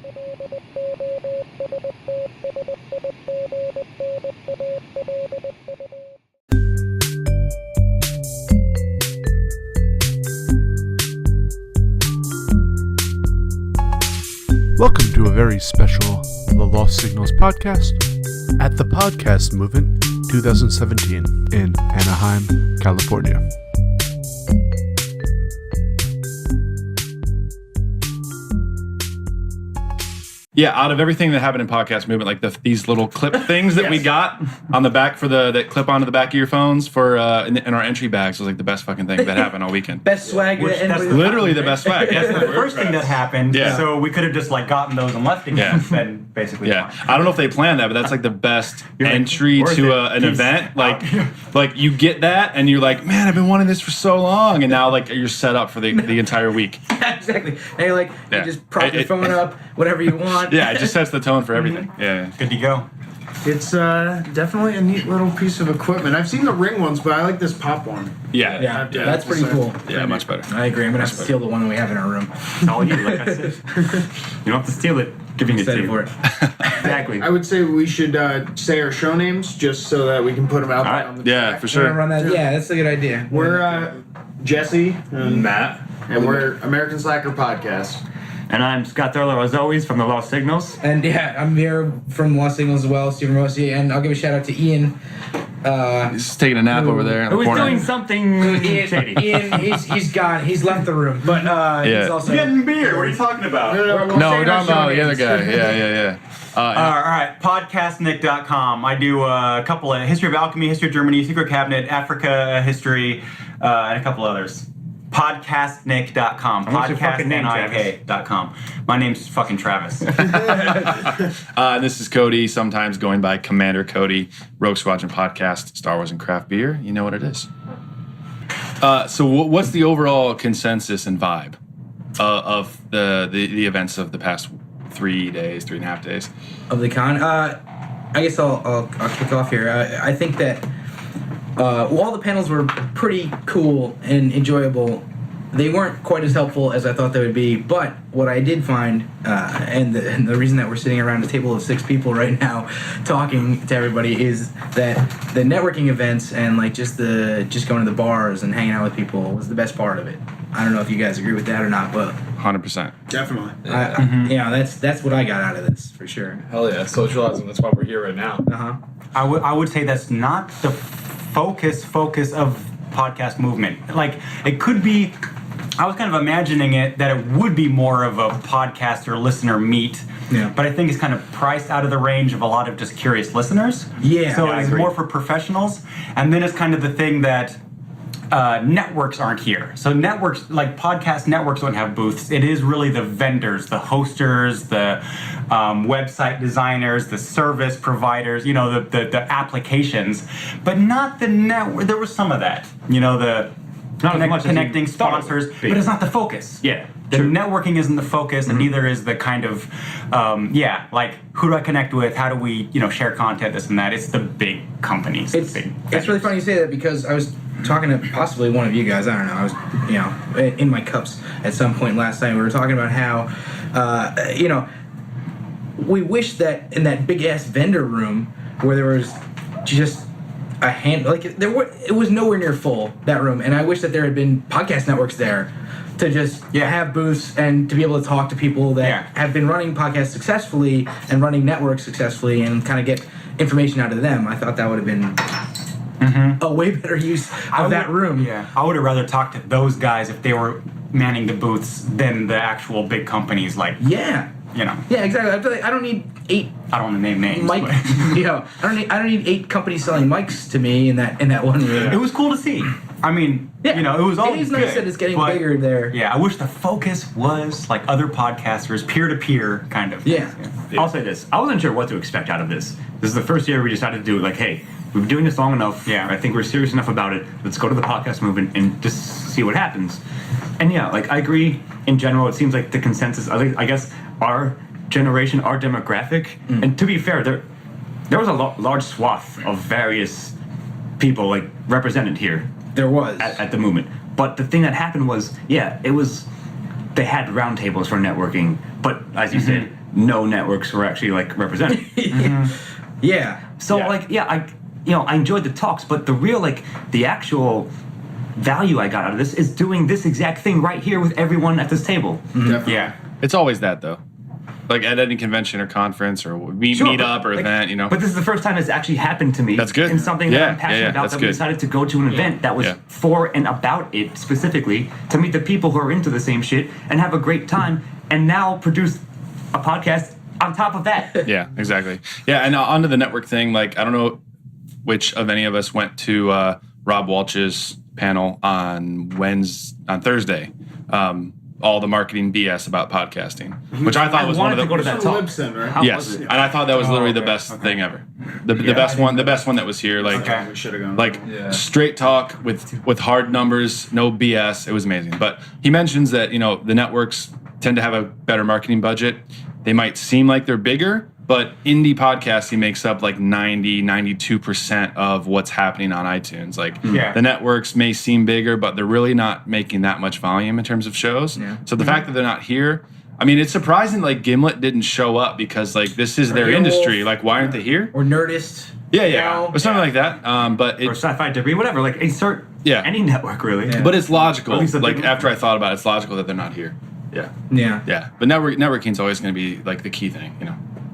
Welcome to a very special The Lost Signals podcast at the Podcast Movement 2017 in Anaheim, California. Yeah, out of everything that happened in Podcast Movement, like these little clip things that we got on the back for that clip onto the back of your phones for in our entry bags was like the best fucking thing that happened all weekend. Best swag. That's literally the best swag. That's the first thing that happened. Yeah. So we could have just like gotten those and left again. Then basically. Yeah. Fine. I don't know if they planned that, but that's like the best You're entry like, to an event. Like you get that and you're like, man, I've been wanting this for so long, and now like you're set up for the entire week. Exactly. And you're like, you just prop your phone up, whatever you want. Yeah, it just sets the tone for everything. Yeah. Good to go. It's definitely a neat little piece of equipment. I've seen the ring ones, but I like this pop one. Yeah. That's pretty cool. Yeah, much better. I agree. I'm gonna have to steal the one that we have in our room. It's all you, like I said. You don't have to steal it. Giving it to you. For it. Exactly. I would say we should say our show names just so that we can put them out there on the track. For sure. Run that. Yeah, that's a good idea. We're Jesse and Matt. and we're American Slacker Podcast. And I'm Scott Thurler, as always, from the Lost Signals. And yeah, I'm here from Lost Signals as well, Stephen Rossi, and I'll give a shout out to Ian. He's taking a nap over there in the Who is corner. doing something shady. Ian, he's gone. He's left the room, but he's also Getting beer. What are you talking about? No, we're talking about the other guy. Yeah. All right, podcastnick.com. I do a couple of history of alchemy, history of Germany, secret cabinet, Africa history, and a couple others. Podcastnick.com. What's your fucking name, Podcastnik.com. My name's fucking Travis. This is Cody, sometimes going by Commander Cody, Rogue Squadron Podcast, Star Wars and Craft Beer. You know what it is. So what's the overall consensus and vibe of the events of the past 3.5 days? of the con. I guess I'll kick off here. I think that while the panels were pretty cool and enjoyable, they weren't quite as helpful as I thought they would be. But what I did find, and the reason that we're sitting around a table of 6 people right now talking to everybody, is that the networking events and like just going to the bars and hanging out with people was the best part of it. I don't know if you guys agree with that or not, but 100%. Definitely. That's what I got out of this for sure. Hell yeah, socializing. That's why we're here right now. I would say that's not the focus of podcast movement. Like, it could be, I was kind of imagining it that it would be more of a podcaster listener meet. Yeah. But I think it's kind of priced out of the range of a lot of just curious listeners. Yeah. So I it's agree. more for professionals. And then it's kind of the thing that networks aren't here. So networks, like podcast networks, don't have booths. It is really the vendors, the hosters, the website designers, the service providers, the applications, but not the network. There was some of that, the Not as much as connecting you thought it sponsors, would be. but it's not the focus. Yeah, The true. networking isn't the focus, and neither is the kind of, like, who do I connect with? How do we, share content, this and that? It's the big companies. It's really funny you say that, because I was talking to possibly one of you guys. I don't know. I was, in my cups at some point last night. We were talking about how, we wish that in that big ass vendor room where there was just a hand, like it was nowhere near full, that room, and I wish that there had been podcast networks there to just have booths and to be able to talk to people that have been running podcasts successfully and running networks successfully and kind of get information out of them. I thought that would have been a way better use of that room. Yeah, I would have rather talked to those guys if they were manning the booths than the actual big companies. Like, Yeah, exactly. I feel like I don't need 8 I don't want to name names. mic. but- I don't need 8 companies selling mics to me in that one room. It was cool to see. I mean, it was all It is nice good, that it's getting but, bigger there. Yeah, I wish the focus was like other podcasters, peer-to-peer kind of. Yeah. things. I'll say this. I wasn't sure what to expect out of this. This is the first year we decided to do it. Like, hey, we've been doing this long enough. Yeah. I think we're serious enough about it. Let's go to the podcast movement and just see what happens. And yeah, like, I agree in general. It seems like the consensus, I guess, our generation, our demographic, and to be fair, there was a large swath of various people, like, represented here There was. at the movement. But the thing that happened was, it was they had roundtables for networking, but as you said, no networks were actually like represented. Yeah. So I enjoyed the talks, but the real the actual value I got out of this is doing this exact thing right here with everyone at this table. Definitely. Yeah. It's always that though. Like at any convention or conference or meet up or event, you know. But this is the first time it's actually happened to me. That's good. And something that I'm passionate about, that's that good. we decided to go to an event that was for and about it specifically, to meet the people who are into the same shit and have a great time, and now produce a podcast on top of that. Yeah, exactly. Yeah, and onto the network thing, like I don't know which of any of us went to Rob Walsh's panel on Thursday. All the marketing BS about podcasting, which I thought was one of the to go to that From talk. Libsyn, right? How yes, was it? and I thought that was literally the okay, best okay. thing ever. The best one that was here. Like Okay. We should have gone. like straight talk with hard numbers, no BS. It was amazing. But he mentions that the networks tend to have a better marketing budget. They might seem like they're bigger, but indie podcasting makes up like 92% of what's happening on iTunes. Like Yeah. the networks may seem bigger, but they're really not making that much volume in terms of shows. Yeah. So the fact that they're not here, I mean, it's surprising like Gimlet didn't show up because like this is their Earwolf. industry. Like why aren't they here? Or Nerdist. Yeah, or something like that. But Or it, sci-fi debris, whatever. Like insert any network really. Yeah. but it's logical. At least a Like big- after I thought about it, it's logical that they're not here. Yeah, Yeah. but networking's always going to be like the key thing.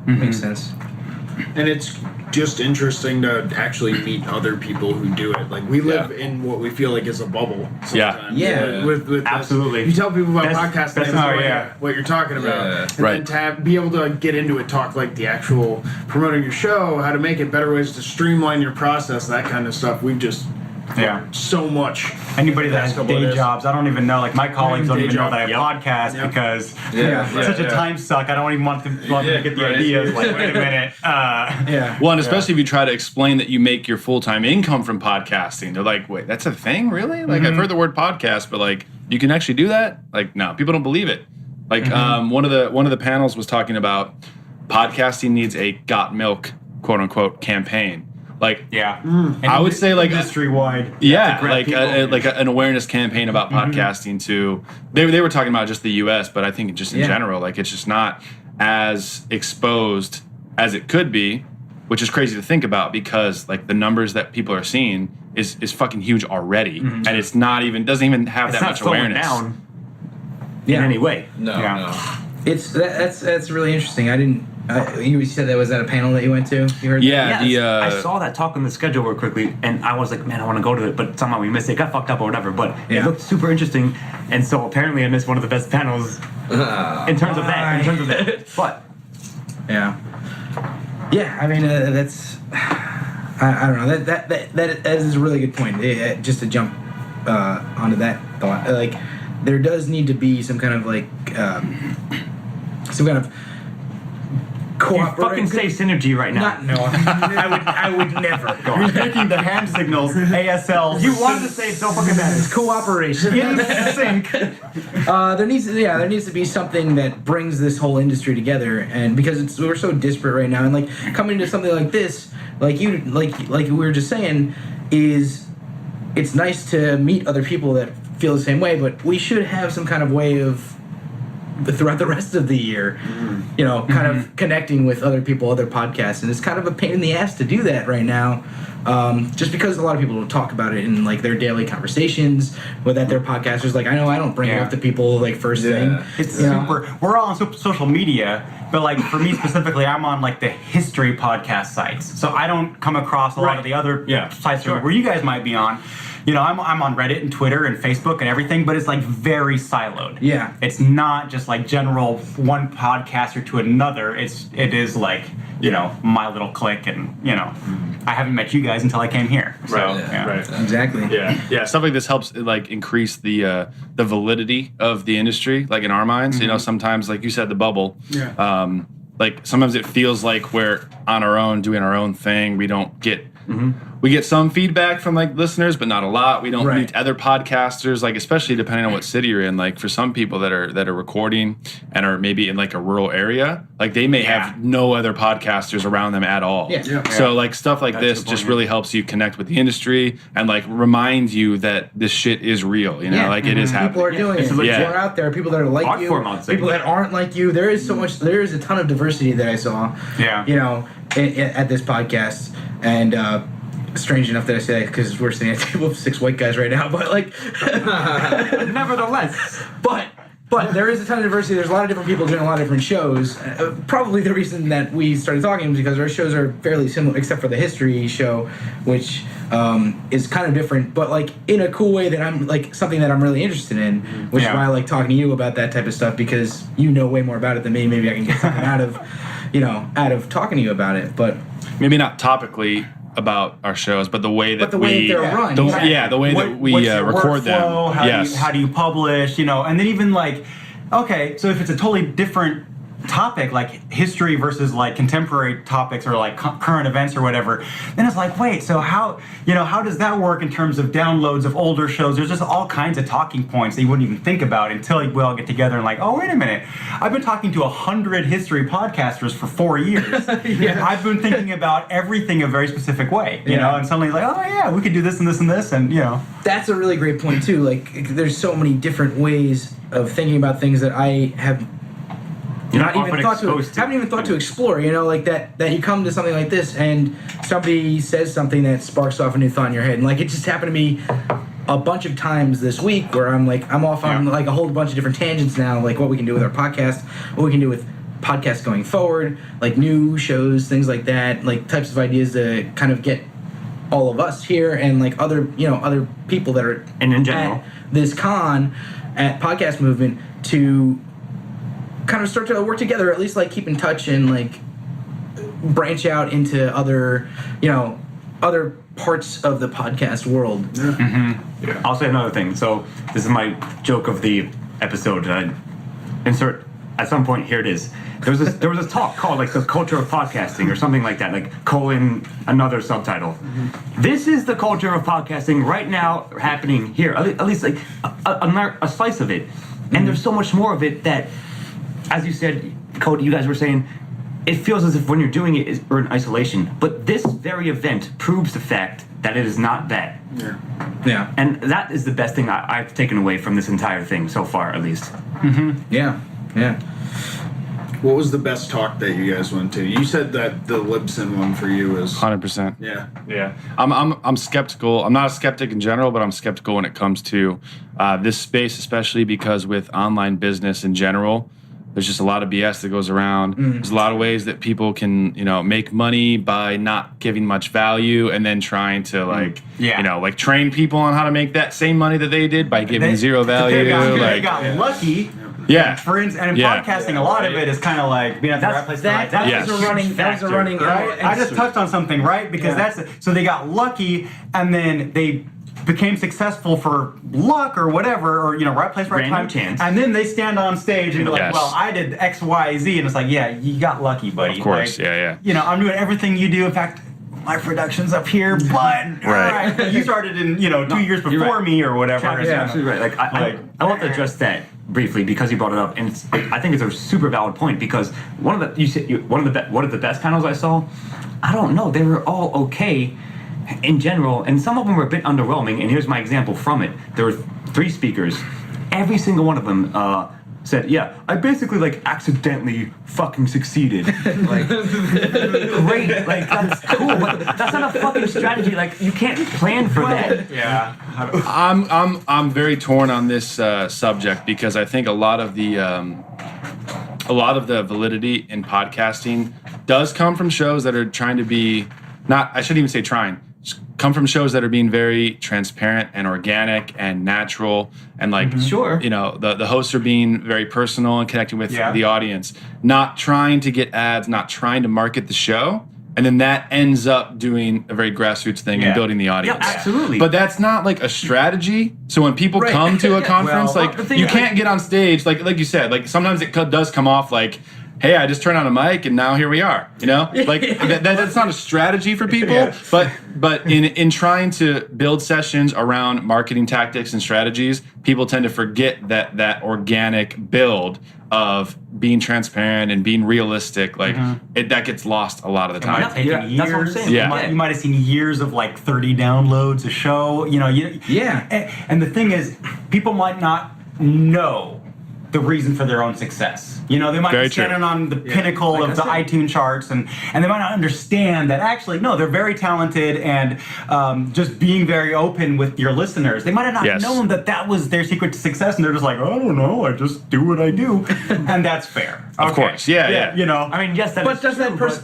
Makes sense. And it's just interesting to actually meet other people who do it. Like we live in what we feel like is a bubble. Sometimes. Yeah. With this. Absolutely. You tell people about That's- podcasting, that's they have no how- idea what you're talking about. Yeah. And Right. then to be able to like, get into it, talk like the actual promoting your show, how to make it, better ways to streamline your process, that kind of stuff. We've just so much. Anybody that has Couple of day days. jobs, I don't even know. Like my colleagues don't Day even know job. that I Yep. podcast Yep. because Yeah. it's such a time suck. I don't even want them to get the ideas. Like, wait a minute. Yeah. Well, and especially if you try to explain that you make your full-time income from podcasting, they're like, "Wait, that's a thing, really?" Like I've heard the word podcast, but like you can actually do that? Like no, people don't believe it. Like one of the panels was talking about podcasting needs a got milk quote unquote campaign. Like Yeah. I would say like industry wide. yeah, grab like people. like an awareness campaign about podcasting to they were talking about just the US, but I think just in general, like it's just not as exposed as it could be, which is crazy to think about because like the numbers that people are seeing is fucking huge already, and it's not even doesn't even have It's that not much slowing awareness. down in any way. Yeah. It's that's really interesting. I didn't. You said that was at a panel that you went to. You heard? Yeah, Yes, I saw that talk on the schedule real quickly, and I was like, man, I want to go to it, but somehow we missed it. It got fucked up or whatever, but it looked super interesting, and so apparently I missed one of the best panels in terms of that. But Yeah. Yeah. I mean, that's. I don't know. That is a really good point. Just to jump onto that thought, like there does need to be some kind of like some kind of you fucking say synergy right now. Not no. I would never. You're making the hand signals, ASL. You wanted to say it so fucking bad. It's cooperation. in sync. There needs to be something that brings this whole industry together, and because we're so disparate right now, and like coming to something like this, like we were just saying, it's nice to meet other people that feel the same way, but we should have some kind of way of throughout the rest of the year, kind of connecting with other people, other podcasts, and it's kind of a pain in the ass to do that right now, just because a lot of people don't talk about it in like their daily conversations with their podcasters. Like I know I don't bring it up to people like first thing. It's super. We're all on social media, but like for me specifically, I'm on like the history podcast sites, so I don't come across a lot of the other sites where you guys might be on. I'm on Reddit and Twitter and Facebook and everything, but it's like very siloed. Yeah. It's not just like general one podcaster to another. It is like, my little clique, and I haven't met you guys until I came here. So, Right. Exactly. Yeah. Stuff like this helps like increase the validity of the industry, like in our minds. Sometimes, like you said, the bubble. Yeah. Like sometimes it feels like we're on our own, doing our own thing. We don't get we get some feedback from like listeners, but not a lot. We don't Right. meet other podcasters, like especially depending on what city you're in. Like for some people that are recording and are maybe in like a rural area, like they may have no other podcasters around them at all. Yeah. So like stuff like That's this the just point, really helps you connect with the industry and like reminds you that this shit is real. You know, like it is happening. People are doing it. It's People legit. are out there. People that are like Art you. form, I'd say. People that aren't like you. There is so much. There is a ton of diversity that I saw. Yeah. You know, at this podcast, and strange enough that I say that because we're sitting at a table of 6 white guys right now. But like, Nevertheless, but there is a ton of diversity. There's a lot of different people doing a lot of different shows. Probably the reason that we started talking is because our shows are fairly similar, except for the history show, which is kind of different, but like in a cool way that I'm like something that I'm really interested in, which is why I like talking to you about that type of stuff because you know way more about it than me. Maybe I can get something out of talking to you about it. But Maybe not topically about our shows, but the way that the way we, that they're run. the, Exactly. yeah, the way that we what's your record them. workflow? How do you publish? You know, and then even like, okay, so if it's a totally different topic, like history versus like contemporary topics or like current events or whatever, then it's like, wait, so how does that work in terms of downloads of older shows? There's just all kinds of talking points that you wouldn't even think about until we all get together and like, oh, wait a minute, I've been talking to 100 history podcasters for 4 years. I've been thinking about everything a very specific way, you know, and suddenly like, oh yeah, we could do this and this and this, and you know. That's a really great point too. Like, there's so many different ways of thinking about things that I have haven't even thought to explore. You know, like that you come to something like this and somebody says something that sparks off a new thought in your head, and like it just happened to me a bunch of times this week where I'm off on like a whole bunch of different tangents now, like what we can do with our podcast, what we can do with podcasts going forward, like new shows, things like that, like types of ideas to kind of get all of us here and like other people that are And in general. at this con at Podcast Movement to kind of start to work together, at least like keep in touch and like branch out into other parts of the podcast world. I'll say another thing. So this is my joke of the episode. Insert at some point. Here it is. There was this talk called like the culture of podcasting or something like that, like colon another subtitle. This is the culture of podcasting right now happening here. At least like a slice of it. And there's so much more of it that, as you said, Cody, you guys were saying, it feels as if when you're doing it, we're in isolation. But this very event proves the fact that it is not that. Yeah. And that is the best thing I've taken away from this entire thing so far, at least. Yeah. What was the best talk that you guys went to? You said that the Libsyn one for you was 100%. Yeah. I'm skeptical. I'm not a skeptic in general, but I'm skeptical when it comes to this space, especially because with online business in general, there's just a lot of BS that goes around. There's a lot of ways that people can, make money by not giving much value and then trying to like train people on how to make that same money that they did by giving zero value. They got lucky. Yeah. For instance, and in podcasting, a lot of it is kind of like being at the right place at the right time. That was a running. Right? I just touched on something, right? Because so they got lucky, and then they became successful for luck or whatever, or right place, right Random time. chance. And then they stand on stage and be like, Yes. "Well, I did X, Y, Z," and it's like, "Yeah, you got lucky, buddy." Of course, like, yeah. I'm doing everything you do. In fact, my production's up here, but all right, you started in 2 years before me or whatever. You're absolutely right. I want to address that briefly because you brought it up, and I think it's a super valid point because one of the best panels I saw, I don't know, they were all okay in general, and some of them were a bit underwhelming. And here's my example from it: there were 3 speakers, every single one of them said, "Yeah, I basically accidentally fucking succeeded." Great, that's cool, but that's not a fucking strategy. You can't plan for that. Yeah. I'm very torn on this subject because I think a lot of the validity in podcasting does come from shows that are trying to be I shouldn't even say trying. Come from shows that are being very transparent and organic and natural and Sure. The hosts are being very personal and connecting with the audience, not trying to get ads, not trying to market the show. And then that ends up doing a very grassroots thing and building the audience. Yeah, absolutely. But that's not a strategy. So when people come to a conference, the thing you can't get on stage, like you said, sometimes it does come off like hey, I just turned on a mic and now here we are. You know, like that's not a strategy for people, but in trying to build sessions around marketing tactics and strategies, people tend to forget that organic build of being transparent and being realistic. Like that gets lost a lot of the time. Taking years. That's what I'm saying. Yeah. You might have seen years of like 30 downloads a show. You know, and the thing is, people might not know the reason for their own success. You know, they might be standing on the pinnacle of the iTunes charts, and they might not understand that actually, no, they're very talented, and just being very open with your listeners. They might have not known that was their secret to success, and they're just like, I don't know, I just do what I do. And that's fair. Of course. Yeah. You know, I mean, yes, that is true,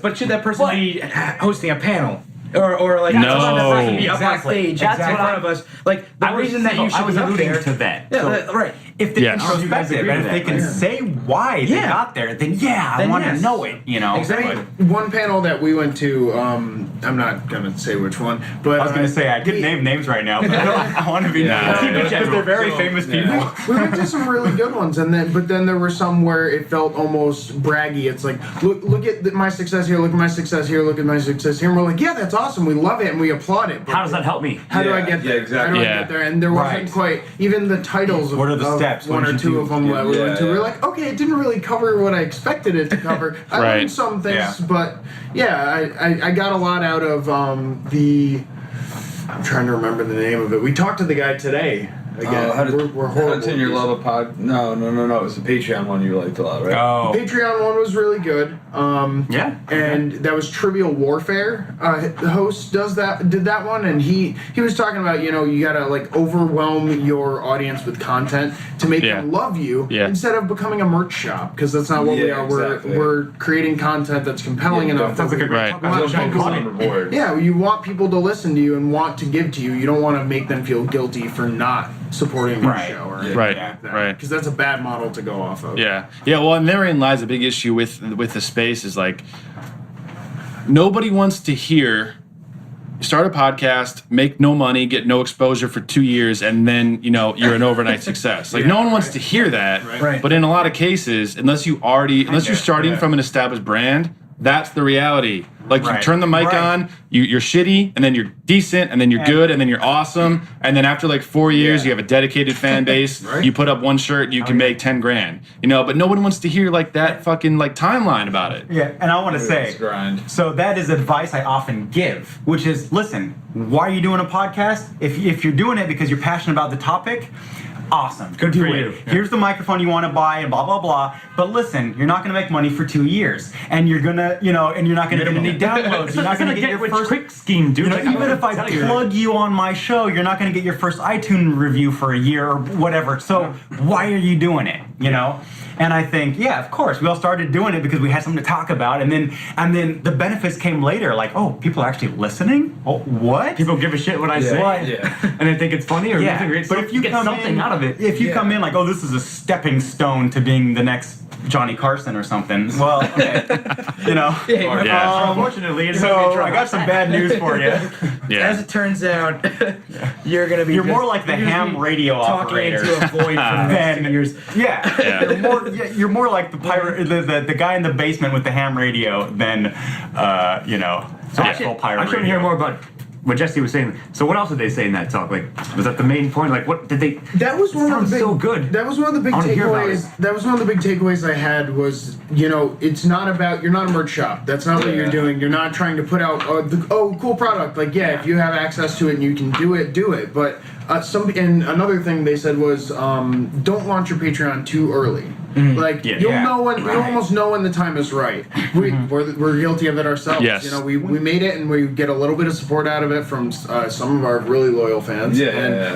But should that person be hosting a panel? Or like No. be up on stage in front of us. Like the reason that you should be up there to that. Yeah, So, right. if they can you guys perspective agree and with if they that, can right? say why they got there, then I want to know it. You know, Exactly. One panel that we went to, I'm not gonna say which one, but I was going to say I could name names right now, but I want to be because they're very famous people. we went to some really good ones, but then there were some where it felt almost braggy. It's like, look at my success here, look at my success here, look at my success here, and we're like, yeah, that's awesome, we love it, and we applaud it. But how does that help me? How do I get there? exactly. How do I get there? And there wasn't quite even the titles of, What are the of steps? one What or did you two do? of them that we went to. Yeah. We're like, okay, it didn't really cover what I expected it to cover. I learned some things, but I got a lot out of the. I'm trying to remember the name of it. We talked to the guy today. Again, how to we're horrible. continue your love of pod? No. It was the Patreon one you liked a lot, right? Oh, Patreon one was really good. Yeah. And that was Trivial Warfare. The host did that one, and he was talking about, you gotta like overwhelm your audience with content to make them love you instead of becoming a merch shop, because that's not what we are. We're creating content that's compelling enough. sounds like a great reward. Yeah, you want people to listen to you and want to give to you. You don't want to make them feel guilty for not supporting your show or anything Right. like that. Right. Because that's a bad model to go off of. Yeah. Well, and therein lies a big issue with the space is like nobody wants to hear start a podcast, make no money, get no exposure for 2 years, and then you're an overnight success. Like no one wants to hear that. Right. But in a lot of cases, unless you're starting from an established brand, that's the reality. Like you turn the mic on, you're shitty, and then you're decent, and then you're good, and then you're awesome, and then after like 4 years, you have a dedicated fan base. You put up one shirt, you can make 10 grand. But no one wants to hear like that fucking like timeline about it. Yeah, and I want to say, It's grind. so that is advice I often give, which is, listen, why are you doing a podcast? If you're doing it because you're passionate about the topic, awesome. Good do for it. you. Here's the microphone you want to buy and blah, blah, blah. But listen, you're not going to make money for 2 years. And you're going to, and you're not going to get any downloads. You're not going to get your rich first quick scheme, dude. Like, even if I plug you on my show, you're not going to get your first iTunes review for a year or whatever. So why are you doing it? And I think, of course, we all started doing it because we had something to talk about, and then the benefits came later. Like, oh, people are actually listening. Oh, what? People give a shit what I say, and they think it's funny or great. But if you get come something out of it, if you come in like, oh, this is a stepping stone to being the next Johnny Carson or something. Well, okay. unfortunately, it's So I got some bad news for you. As it turns out, you're gonna be. You're more like the ham radio talking operator into a void for the next 2 years. You're more like the pirate, the guy in the basement with the ham radio than actual pirate. I'm trying to hear more about what Jesse was saying. So what else did they say in that talk? Like, was that the main point? Like, what did they? That was one of the big. So good. That was one of the big I wanna hear about takeaways. That was one of the big takeaways I had was, it's not about, you're not a merch shop. That's not what you're doing. You're not trying to put out cool product. Like if you have access to it and you can do it. But and another thing they said was don't launch your Patreon too early. Like you'll know when you almost know when the time is right. We're guilty of it ourselves. Yes. We made it and we get a little bit of support out of it from some of our really loyal fans.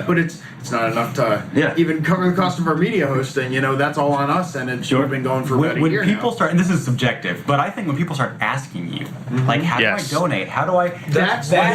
But it's not enough to even cover the cost of our media hosting. That's all on us, and it's been going for about a year when people now. start, and this is subjective, but I think when people start asking you, like, how do I donate? How do I? That's really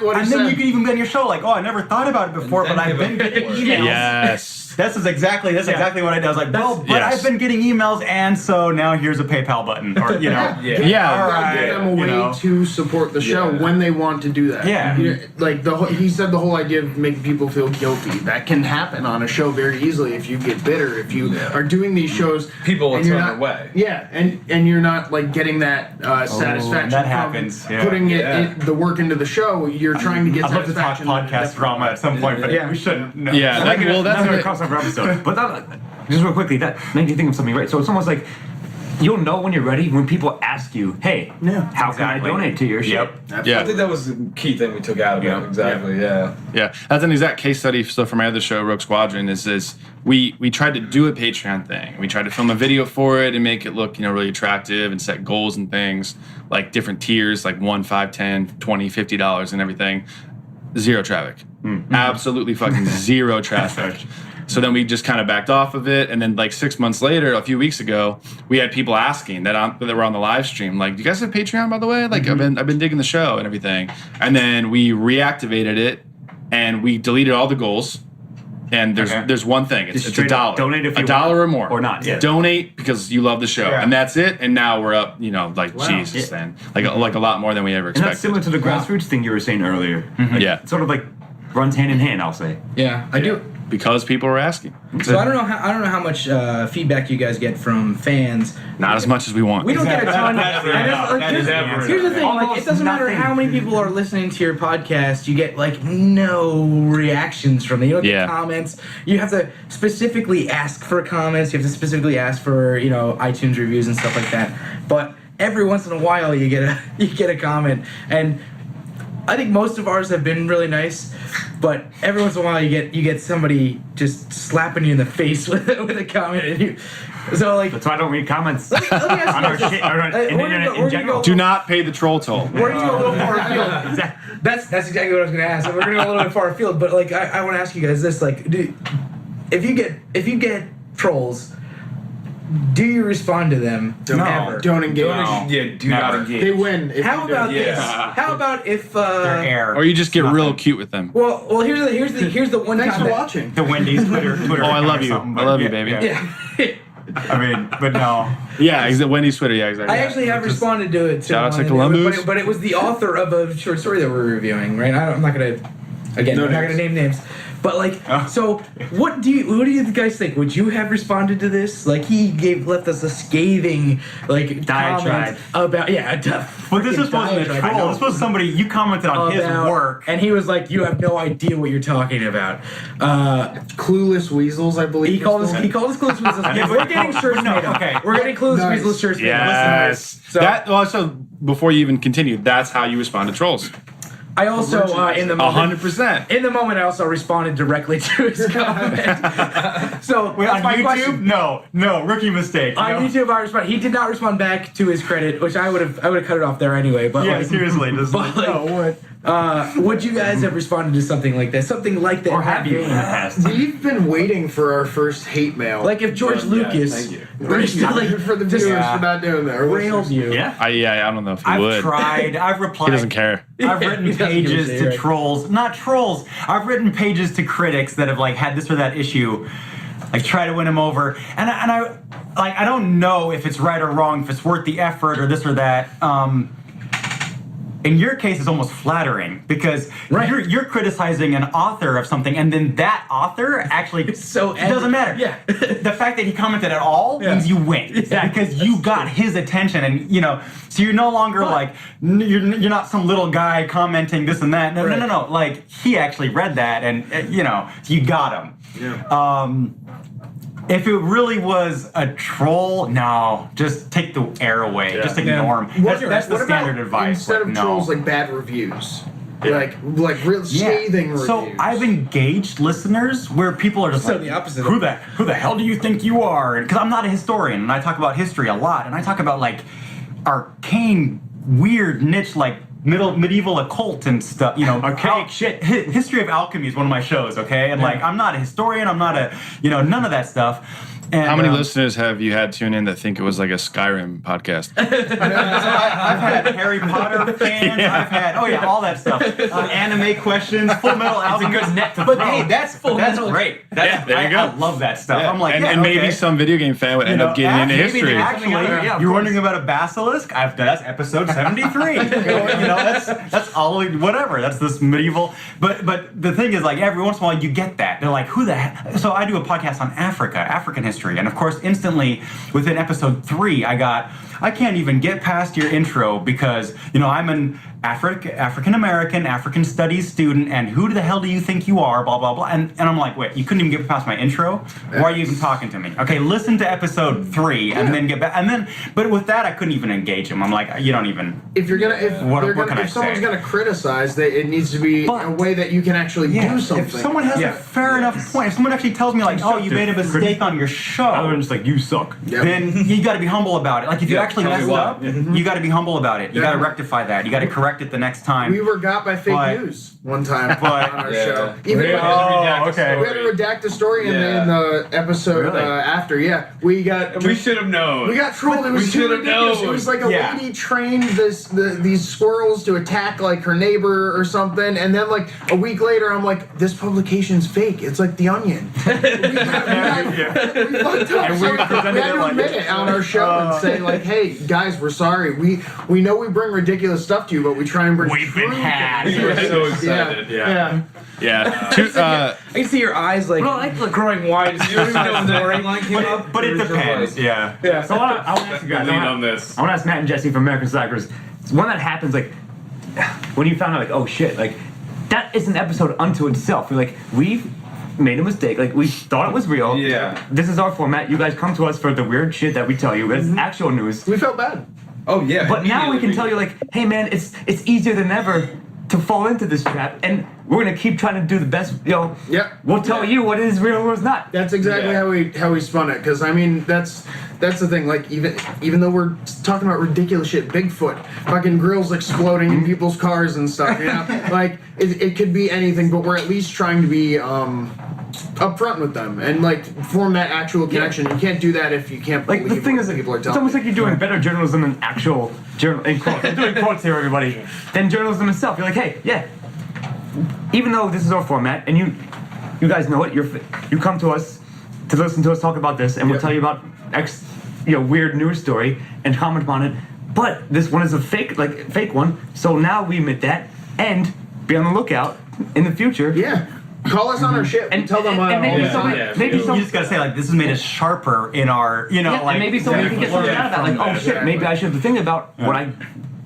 what he and said. then you can even be on your show like, oh, I never thought about it before, but I've been getting emails. Yes. That's exactly what I did. I was like, well, but I've been getting emails, and so now here's a PayPal button, or Give them a way to support the show when they want to do that. Yeah. Like he said, the whole idea of making people feel guilty, that can happen on a show very easily if you get bitter, if you are doing these shows. People will turn their way. Yeah, and you're not like getting that satisfaction that from happens. putting the work into the show. You're trying to get I'd love to talk satisfaction. podcast drama at some point, but we shouldn't. No. Yeah, That's that's a crossover episode. But just real quickly, that made me think of something, right? So it's almost like you'll know when you're ready when people ask you, "Hey, how can I donate to your shit?" Yeah. I think that was the key thing we took out of it. Exactly. Yeah. That's an exact case study. So for my other show, Rogue Squadron, is we tried to do a Patreon thing. We tried to film a video for it and make it look really attractive and set goals and things like different tiers, like $1, $5, $10, $20, $50 and everything. Zero traffic. Absolutely fucking zero traffic. So then we just kind of backed off of it, and then like 6 months later, a few weeks ago, we had people asking that were on the live stream, like, "Do you guys have Patreon, by the way? Like, I've been digging the show and everything." And then we reactivated it, and we deleted all the goals. And there's one thing. It's $1. Donate if you $1 want, or more. or not. Yeah. Donate because you love the show, and that's it. And now we're up, Jesus, then like a lot more than we ever And expected. that's similar to the grassroots thing you were saying earlier. Yeah. It sort of like runs hand in hand, I'll say. Yeah, I do. Because people were asking. So I don't know how much feedback you guys get from fans. Not as much as we want. We don't get a ton. Here's the thing: like, it doesn't matter how many people are listening to your podcast. You get like no reactions from them. You don't get comments. You have to specifically ask for comments. You have to specifically ask for iTunes reviews and stuff like that. But every once in a while, you get a comment, and I think most of ours have been really nice, but every once in a while you get somebody just slapping you in the face with a comment, and that's why I don't read comments let me ask on you our this. shit, on the internet in general. Do not pay the troll toll. We're gonna go a little far afield. That's exactly what I was gonna ask. We're gonna go a little bit far afield, but like I want to ask you guys this: like, if you get trolls, do you respond to them? Ever? Don't engage. Do not engage. They win. If How you about don't. this? How about if Their air. Or you just get real cute with them. Well, here's the one Thanks time for that- watching. The Wendy's Twitter. Oh, I love you. I love you, baby. Yeah. I mean, but no. Yeah, Wendy's Twitter. Yeah, exactly. I actually have responded to it. Shout out to one, Columbus. but it was the author of a short story that we're reviewing, right? I'm not gonna name names. But like, so what do you guys think? Would you have responded to this? Like, he left us a scathing Diatribe comment about But this wasn't a troll. This was somebody you commented on his work, and he was like, "You have no idea what you're talking about." Clueless Weasels, I believe. He called us Clueless Weasels. Yeah, we're getting shirts made up. okay. We're getting Clueless Weasels shirts made up. Yes. So before you even continue, that's how you respond to trolls. I also, in the moment, 100%. in the moment, I also responded directly to his comment. So Wait, that's on my YouTube? question. No, rookie mistake. On YouTube, I responded. He did not respond back to his credit, which I would have cut it off there anyway. But Yeah, like, seriously. but like, would you guys have responded to something like that? Something like that? Or have you in the vein? past? We've been waiting for our first hate mail. Like if George Lucas thank you. for the viewers for not doing that. Or railed listeners. you. Yeah. I don't know if he I've would. tried. I've replied. He doesn't care. I've written He doesn't give a pages shit, to right? trolls. Not trolls. I've written pages to critics that have like had this or that issue. Like try to win him over, and I don't know if it's right or wrong, if it's worth the effort or this or that. In your case, it's almost flattering because you're criticizing an author of something, and then that author actually it doesn't matter. Yeah. The fact that he commented at all means you win because you got his attention, and so you're no longer like you're not some little guy commenting this and that. No. Like he actually read that, and so you got him. Yeah. If it really was a troll, no, just take the air away. Yeah. Just ignore him. That's the What standard about advice. Instead of no. trolls, like bad reviews. Like real scathing reviews. So I've engaged listeners where people are just So like, the opposite. Who the hell do you think you are? Because I'm not a historian, and I talk about history a lot, and I talk about like arcane, weird niche like medieval occult and stuff. Archaic shit. History of alchemy is one of my shows. Okay, and like I'm not a historian. I'm not a none of that stuff. And, How many listeners have you had tune in that think it was like a Skyrim podcast? So I've had Harry Potter fans. Yeah. I've had all that stuff. Anime questions, Full Metal Alchemist. good net to But throw. hey, that's Metal. great. That's, there you go. I love that stuff. I'm like, and, yeah, and maybe okay. some video game fan would end up getting into maybe history. Actually, Yeah, of you're course. wondering about a basilisk? That's episode 73. That's all whatever. That's this medieval. But the thing is, like, every once in a while you get that. They're like, who the heck? So I do a podcast on African history, and of course, instantly within episode 3, I can't even get past your intro because I'm an African American, African studies student, and who the hell do you think you are? Blah blah blah. And I'm like, wait, you couldn't even get past my intro? Why are you even talking to me? Okay, listen to episode 3 and then get back. And then, but with that, I couldn't even engage him. I'm like, you don't even. If you're gonna, What can I if someone's say? gonna criticize, it needs to be But- a way that you can actually do something. If someone has a fair enough point, if someone actually tells me like, oh, you made a mistake on your show, Other than just like, you suck. Yep. then you got to be humble about it. Like if you Yeah, actually tell me messed why. up, you got to be humble about it. You got to Yeah. rectify that. You got to correct it the next time. We were got by fake But- news one time But- on our Yeah. show. Even We had to Oh, redact the okay. we had to redact the story Yeah. in the episode Really? after. Yeah, we got We should have known. we got trolled. It was We too should've ridiculous. known. It was like a Yeah. lady trained these squirrels to attack like her neighbor or something, and then like a week later, I'm like, this publication's fake. It's like The Onion. we fucked up. And So we we had presented it to like- admit it on our show and say like, hey guys, we're sorry. We know we bring ridiculous stuff to you, but we try and bring We've been true had. things. We were so Yeah. excited. Yeah. Yeah. I can see your eyes like, growing wide as soon as that storyline came up. But it You're just depends. like- Yeah. So I want to ask you guys. Lean on this. I want to ask Matt and Jesse from American Slackers. When that happens, like, when you found out, like, oh shit, like, that is an episode unto itself. You're like, we've made a mistake. Like, we thought it was real. Yeah. This is our format. You guys come to us for the weird shit that we tell you. It's actual news. We felt bad. Oh yeah. But now we can tell you, like, hey man, it's easier than ever to fall into this trap, and we're gonna keep trying to do the best. Yep. We'll tell you what is real and what's not. That's exactly Yeah. how we spun it. Because I mean, that's the thing. Like even though we're talking about ridiculous shit, Bigfoot, fucking grills exploding in people's cars and stuff. You know, like it could be anything. But we're at least trying to be upfront with them and like form that actual connection. You can't do that if you can't Like believe the thing what is, people are it's telling almost you. like you're doing better journalism than actual journal. In quotes, I'm doing quotes here, everybody. Than journalism itself. You're like, hey, yeah. Even though this is our format, and you guys know it, you come to us to listen to us talk about this, and we'll Yep. tell you about X, weird news story and comment on it. But this one is a fake one. So now we admit that, and be on the lookout in the future. Yeah. Call us on our shit and tell them and maybe Yeah, someone, yeah, maybe you some, You just gotta say like this has made us sharper in our, yeah, like and maybe someone can get something out of that. Like, oh shit, Exactly. maybe I should have think about what I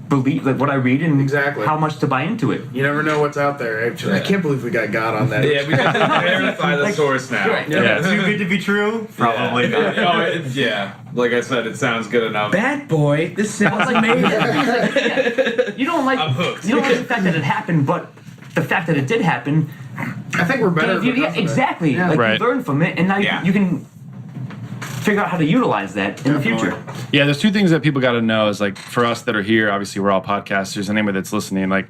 believe, like what I read, and Exactly. how much to buy into it. You never know what's out there. I can't believe we got God on that. Yeah, we have to verify the source now. Right. Yeah. too good to be true. Probably Yeah. not. Oh, yeah. Like I said, it sounds good enough. Bad boy, this sounds amazing. You don't like I'm hooked. You don't like the fact that it happened, but the fact that it did happen. I think we're better. gave you- because of it. exactly. Yeah. Like Right. you learn from it, and now Yeah. you can figure out how to utilize that in the future. Yeah, there's two things that people got to know is like for us that are here, obviously we're all podcasters, and anybody that's listening, like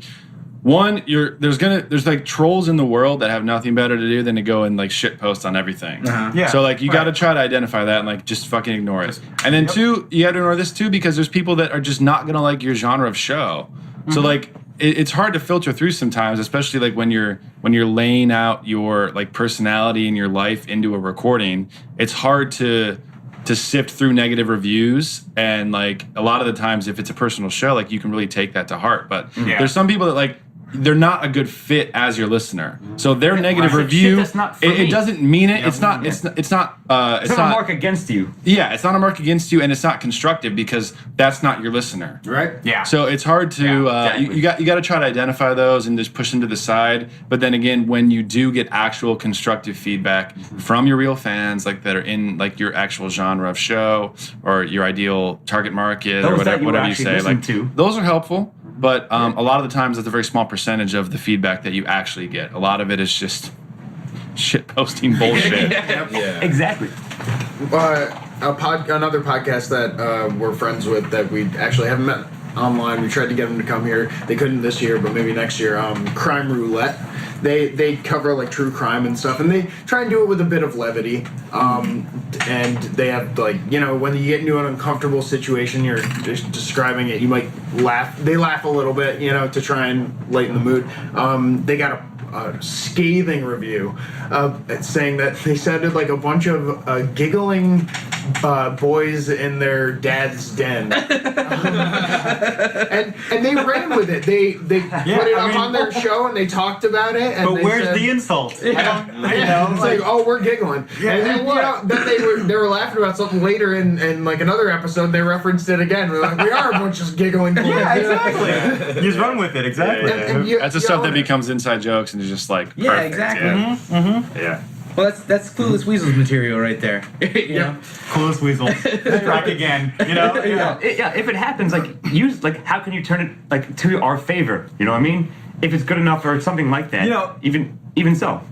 one, there's like trolls in the world that have nothing better to do than to go and like shit post on everything. Yeah. So like you got to Right. try to identify that and like just fucking ignore it. And then two, you got to ignore this too because there's people that are just not gonna like your genre of show. So like it's hard to filter through sometimes, especially like when you're laying out your like personality and your life into a recording. It's hard to sift through negative reviews, and like a lot of the times if it's a personal show, like you can really take that to heart. But Yeah. there's some people that like they're not a good fit as your listener. So their negative Right. review, Shit, that's not for it me. doesn't mean it. It's not. It's not. It's not. It's not a mark against you. Yeah, it's not a mark against you, and it's not constructive because that's not your listener. Right? Yeah. So it's hard to Yeah, exactly. you got to try to identify those and just push them to the side. But then again, when you do get actual constructive feedback from your real fans, like that are in like your actual genre of show or your ideal target market Those or that whatever, you whatever you actually say, listen like to. those are helpful. But a lot of the times, that's a very small percentage of the feedback that you actually get. A lot of it is just shit posting bullshit. Yeah. Exactly. Another podcast that we're friends with that we actually haven't met online. We tried to get them to come here. They couldn't this year, but maybe next year. Crime Roulette. they cover like true crime and stuff, and they try and do it with a bit of levity. And they have like, you know, when you get into an uncomfortable situation, you're just describing it, you might laugh. They laugh a little bit, you know, to try and lighten the mood. They got a scathing review saying that they sounded like a bunch of giggling boys in their dad's den. And they ran with it. They put it up on their show and they talked about it. And But where's the insult? I don't, you know, it's like, oh, we're giggling. Yeah, and then, you know, then they were laughing about something later in like another episode. They referenced it again. We're like, we are a bunch of giggling boys. Yeah, exactly. You just run with it, exactly. That's the stuff that becomes inside jokes and is just like perfect. Yeah, exactly. Yeah. Well, that's Clueless Weasels material right there. you know? Clueless Weasel. Strike again. You know? Yeah, if it happens, like, how can you turn it, like, to our favor? You know what I mean? If it's good enough or something like that. You know, even so.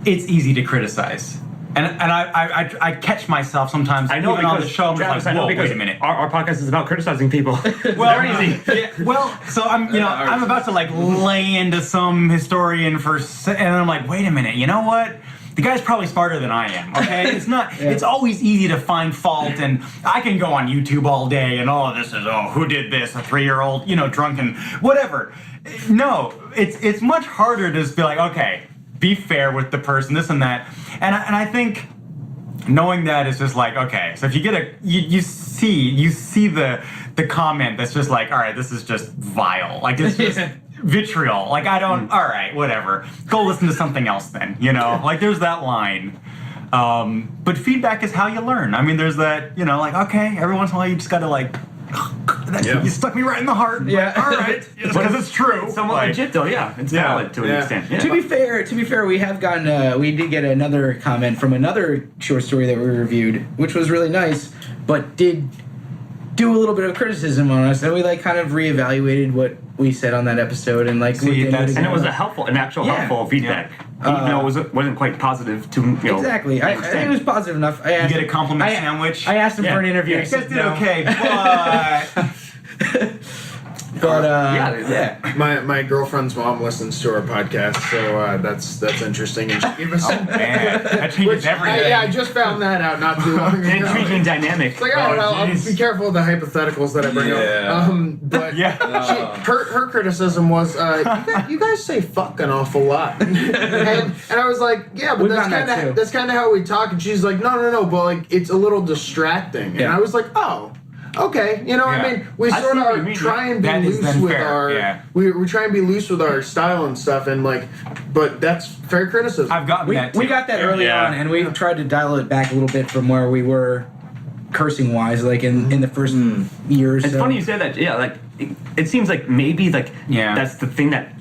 It's easy to criticize. And I catch myself sometimes. I know, even on the because show. I'm Travis, like, I know, whoa, because wait a minute. Our podcast is about criticizing people. Well, Very easy. Yeah, well, so I'm about to like lay into some historian and I'm like, wait a minute, you know what? The guy's probably smarter than I am, okay? It's not, it's always easy to find fault, and I can go on YouTube all day and, who did this? A 3-year-old, you know, drunken, whatever. No, it's much harder to just be like, okay, be fair with the person, this and that. And I think knowing that is just like, okay, so if you get you see the comment that's just like, all right, this is just vile. Like, it's just vitriol. Like, I don't, all right, whatever. Go listen to something else then, you know? Like, there's that line. But feedback is how you learn. I mean, there's that, you know, like, okay, every once in a while you just gotta like, you stuck me right in the heart. Yeah. All right. Because it's true. It's somewhat legit, though, yeah. It's valid to an extent. Yeah. To be fair, we have gotten we did get another comment from another short story that we reviewed, which was really nice, but did do a little bit of criticism on us, and we like kind of reevaluated what we said on that episode, and like See, looked into that's- it And it again. was helpful feedback. Even though it wasn't quite positive to, you know. Exactly. I think it was positive enough. I asked You get a compliment I- sandwich. I asked him for an interview. You He guys said did no. okay, but My girlfriend's mom listens to our podcast, so that's interesting. And she gave us man, that changes everything. I just found that out not too long ago. An intriguing dynamic. It's like, I'll jeez. be careful with the hypotheticals that I bring up. But her criticism was, you guys say fuck an awful lot, and I was like, yeah, but We've done that too. that's kind of how we talk. And she's like, no, but like it's a little distracting. And I was like, oh. Okay, you know, Yeah. I mean, we I sort see what you of mean, try and be That is loose then with fair, our, yeah. we try and be loose with our style and stuff, and like, but that's fair criticism. I've gotten that too. we got that early Yeah. on, and we tried to dial it back a little bit from where we were cursing wise, like in the first year or so. It's funny you say that. Yeah, like it seems like maybe like that's the thing that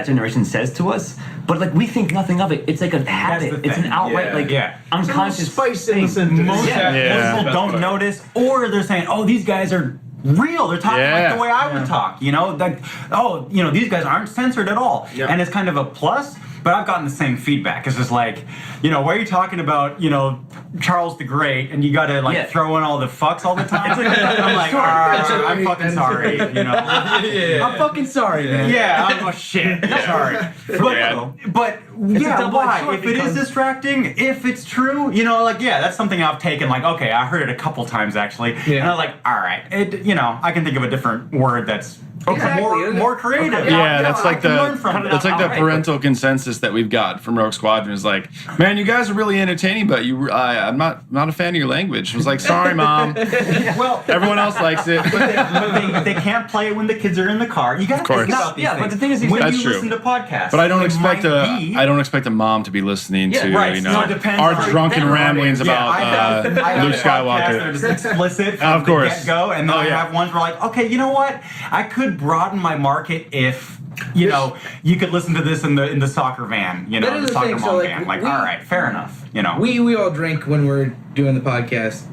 generation says to us, but like we think nothing of it. It's like a habit. the It's an thing. outright like unconscious spice in thing. the sentence. Most Yeah. people don't notice, or they're saying, "Oh, these guys are real. They're talking like the way I would talk." You know, like, "Oh, you know, these guys aren't censored at all," and it's kind of a plus. But I've gotten the same feedback. It's just like, you know, why are you talking about, you know, Charles the Great, and you got to like throw in all the fucks all the time? I'm like, I'm fucking sorry, you know. I'm fucking sorry, man. Yeah, oh shit, sorry. But yeah, double-edged why? sword If it is because- distracting, if it's true, you know, like, yeah, that's something I've taken, like, okay, I heard it a couple times actually, and I was like, all right, you know, I can think of a different word that's more creative. Yeah, that's like That's the parental consensus that we've got from Rogue Squadron is like, man, you guys are really entertaining, but I'm not a fan of your language. I was like, sorry, mom. Well, Everyone else likes it. but they can't play it when the kids are in the car. You got to think about these things. But the thing is, when That's you true. listen to podcasts, But I don't it expect a mom to be listening to right, you so know it depends our on drunken their ramblings audience. about I have Luke podcasts that Skywalker. are just explicit from Of course. the get-go, and then I have ones where like, okay, you know what? I could broaden my market if you know you could listen to this in the soccer van, you know, That is the the soccer thing, mom so, like, van. Like, we- all right, fair enough. You know, We all drink when we're doing the podcast.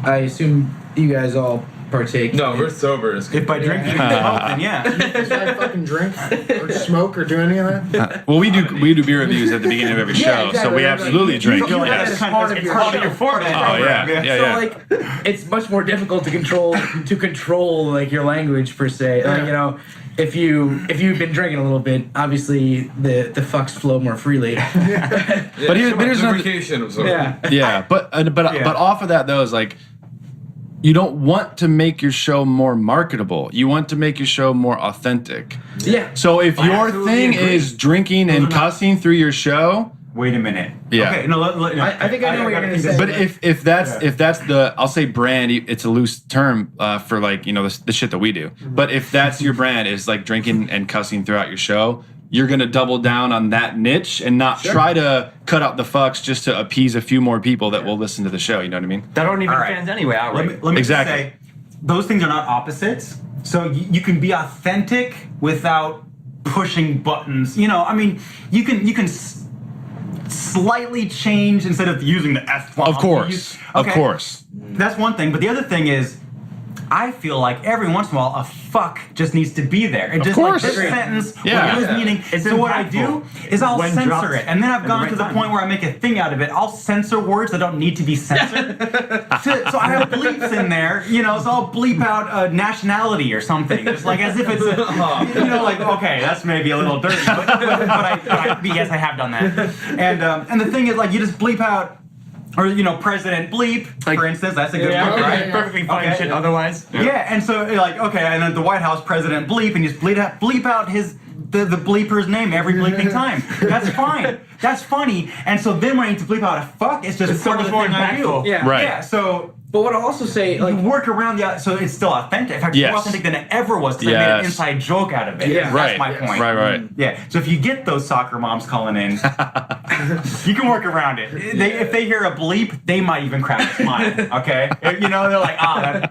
I assume you guys all partake. No, we're sober. It's If by drinking you smoke, then yeah. Does I fucking drink or smoke or do any of that? Well, we do beer reviews at the beginning of every show, exactly. so we absolutely drink. You Yes. it's part of your show. format. Oh yeah. So like, it's much more difficult to control like your language per se. Like, you know, if you've been drinking a little bit, obviously the fucks flow more freely. But here's another. lubrication of sorts. Yeah, but off of that though is like, you don't want to make your show more marketable. You want to make your show more authentic. Yeah. So if I your absolutely thing agree. is drinking and cussing through your show, Wait a minute. Yeah. Okay, no, I think I know what you're gonna say. but if that's the, I'll say brand, it's a loose term for like, you know, the shit that we do. But if that's your brand is like drinking and cussing throughout your show, you're gonna double down on that niche and not try to cut out the fucks just to appease a few more people that will listen to the show. You know what I mean? That aren't even All right. fans anyway. Let me Exactly. just say, those things are not opposites. So you can be authentic without pushing buttons. You know, I mean, you can slightly change instead of using the F bomb. Of course. Of course. That's one thing. But the other thing is, I feel like every once in a while a fuck just needs to be there. It just course. like this sentence Yeah. or this meaning. It's so what I do impactful is I'll when censor dropped it. And then I've at gone the to right the time. point where I make a thing out of it. I'll censor words that don't need to be censored. So I have bleeps in there, you know, so I'll bleep out nationality or something. It's like as if it's, you know, like, okay, that's maybe a little dirty, but yes, I have done that. And the thing is, like, you just bleep out, or, you know, President Bleep, for instance, that's a good one, right? Perfectly fine Okay. shit otherwise. Yeah, and so you're like, okay, and then the White House President Bleep, and you just bleep out the bleeper's name every bleeping time. That's fine. That's funny. And so then when I need to bleep out a fuck, it's just It's so part of much the more thing I do. impactful. Yeah. Right. Yeah, so But what I'll also say, you like, work around so it's still authentic. In fact, Yes. more authentic than it ever was because I made an Yes. inside joke out of it. Yeah. That's Right. my point. Right. Yeah, so if you get those soccer moms calling in, you can work around it. If they hear a bleep, they might even crack a smile, okay? You know, they're like,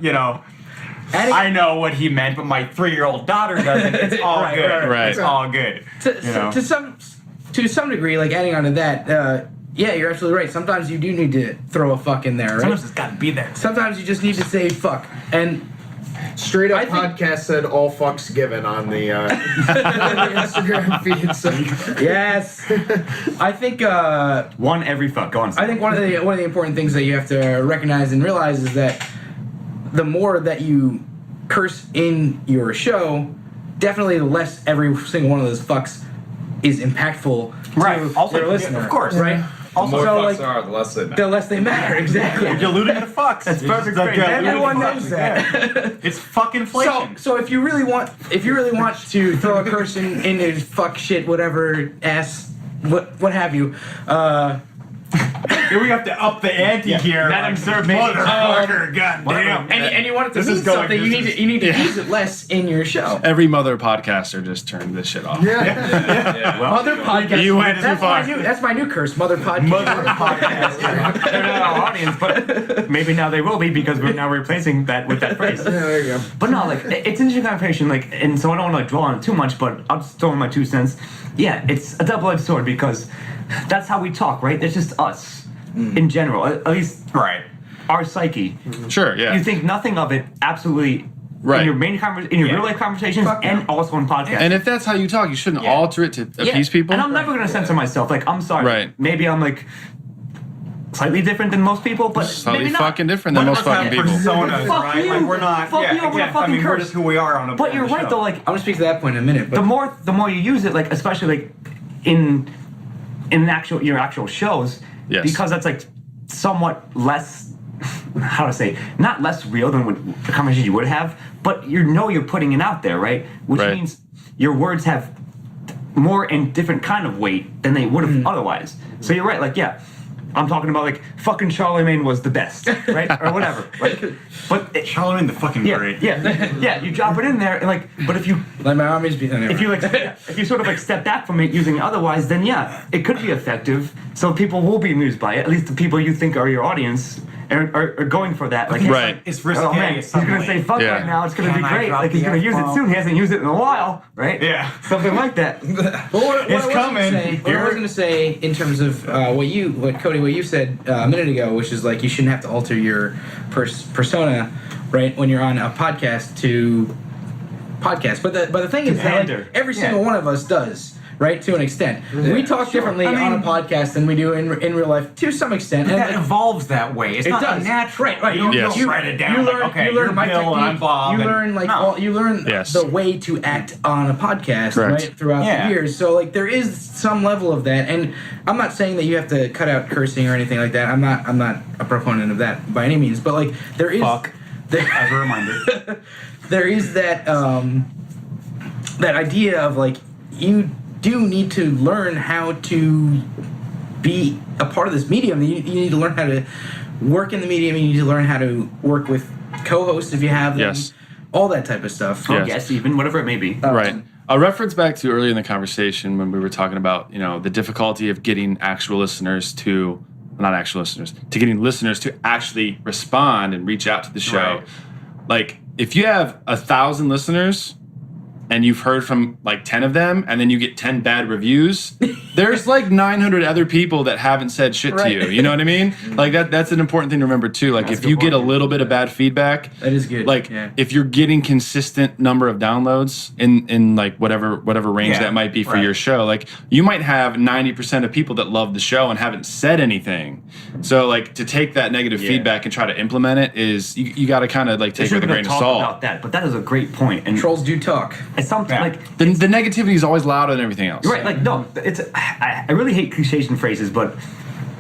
you know, I know what he meant, but my 3-year-old daughter doesn't. It's all Right, good. right. It's all good. To some degree, like adding on to that, yeah, you're absolutely right. Sometimes you do need to throw a fuck in there, right? Sometimes it's got to be there. Sometimes you just need to say fuck. And Straight up I think- podcast said all fucks given on the Instagram feed. So. yes, I think One every fuck. Go on. I think one of the important things that you have to recognize and realize is that the more that you curse in your show, definitely the less every single one of those fucks is impactful to Also, your listener. of course. Right? The more So, fucks like, are, the less they matter. the less they matter, exactly. You're diluting the fucks. That's perfect Like, phrase. Everyone diluting knows the fucks. that. It's fuck inflation. So if you really want to throw a person in his fuck shit whatever ass what have you, Here we have to up the ante here. Madam Sir, Motherfucker, goddamn. and you want it to This mean is going- something, you need to use it less in your show. Every mother podcaster just turned this shit off. Yeah. Mother podcast. You went too far. That's my new curse. Mother podcast. Mother podcast. They're not our audience, but maybe now they will be because we're now replacing that with that phrase. Yeah, there you go. But no, like it's an interesting conversation, like, and so I don't want to like dwell on it too much, but I'll just throw in my 2 cents. Yeah, it's a double-edged sword because that's how we talk, right? It's just us in general, at least Right. our psyche. Sure, yeah. You think nothing of it absolutely Right. in your main in your real life conversations Fuck and no. also on podcasts. And if that's how you talk, you shouldn't alter it to appease people. And I'm never gonna censor myself. Like, I'm sorry. Right. Maybe I'm like slightly different than most people, but Slightly maybe not. fucking different than One most of us have fucking people. personas, Fuck right? you. Like we're not. Fuck yeah, you, I'm gonna again, fucking we're curse. just who we are on a. But you're right though. Like I'm gonna speak to that point in a minute. But the more you use it, like especially like in your actual shows, Yes. because that's like somewhat less, how to say, not less real than what the conversation you would have, but you're putting it out there, right? Which Right. means your words have more and different kind of weight than they would have otherwise. So you're right, like, yeah, I'm talking about like fucking Charlemagne was the best, right? Or whatever. Like, but Charlemagne the fucking yeah, great. yeah, you drop it in there, and like, but if you let my armies be if you like if you sort of like step back from it using it otherwise, then yeah, it could be effective. So people will be amused by it. At least the people you think are your audience are going for that. Like, Right. It's risque. oh man, he's gonna say fuck Yeah. right now. It's gonna be Can I great. drop Like he's the gonna use it F-bomb? soon. He hasn't used it in a while, right? Yeah. Something like that. But what It's I was coming. What I was going to say in terms of what Cody, what you said a minute ago, which is like you shouldn't have to alter your persona, right? When you're on a podcast to podcast. But the thing is that pander. every single one of us does. Right, to an extent. We talk differently on a podcast than we do in real life, to some extent. But And that evolves that way. It's not does. natural. Right. You don't Yes. just write it down. You learn, like, okay, you learn you're my Bill technique. and I'm Bob. You and- learn no. you learn Yes. the way to act on a podcast, Correct. right, throughout Yeah. the years. So like there is some level of that, and I'm not saying that you have to cut out cursing or anything like that. I'm not a proponent of that by any means, but like there is Fuck. As a reminder. there is that that idea of like you do need to learn how to be a part of this medium. You need to learn how to work in the medium. You need to learn how to work with co-hosts if you have them. Yes. All that type of stuff. Yes. Yes, even whatever it may be. Right. A reference back to earlier in the conversation when we were talking about, the difficulty of getting actual listeners to, not actual listeners, to getting listeners to actually respond and reach out to the show. Right. Like, if you have 1,000 listeners and you've heard from like 10 of them and then you get 10 bad reviews, there's like 900 other people that haven't said shit to Right. you. You know what I mean? Like that's an important thing to remember too. Like That's if a you good get a point. little bit of bad feedback, That is good. like Yeah. if you're getting consistent number of downloads in like whatever range Yeah, that might be for right. your show, like you might have 90% of people that love the show and haven't said anything. So like to take that negative feedback and try to implement it is you got to kind of like take it with a grain of talk salt. about that, but that is a great point. And Trolls do talk. it's something Yeah. like The negativity is always louder than everything else. right, like no, it's I really hate cliches and phrases, but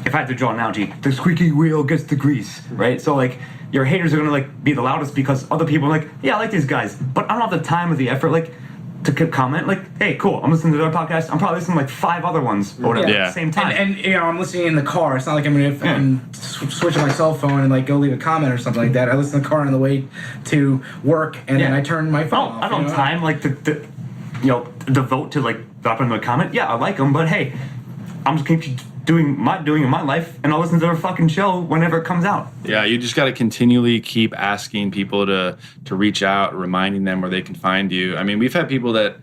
if I had to draw an analogy, the squeaky wheel gets the grease, right? So like your haters are gonna like be the loudest because other people are like, yeah, I like these guys, but I don't have the time or the effort like to comment like, hey, cool, I'm listening to their podcast. I'm probably listening to like 5 other ones or whatever Yeah. at the same time. And I'm listening in the car. It's not like I'm gonna fucking switch on my cell phone and like go leave a comment or something like that. I listen to the car on the way to work, and then Yeah. I turn my phone off. I don't have time like to devote to like dropping them a comment. Yeah, I like them, but hey, I'm just gonna keep doing in my life, and I'll listen to their fucking show whenever it comes out. Yeah, you just got to continually keep asking people to reach out, reminding them where they can find you. I mean, we've had people that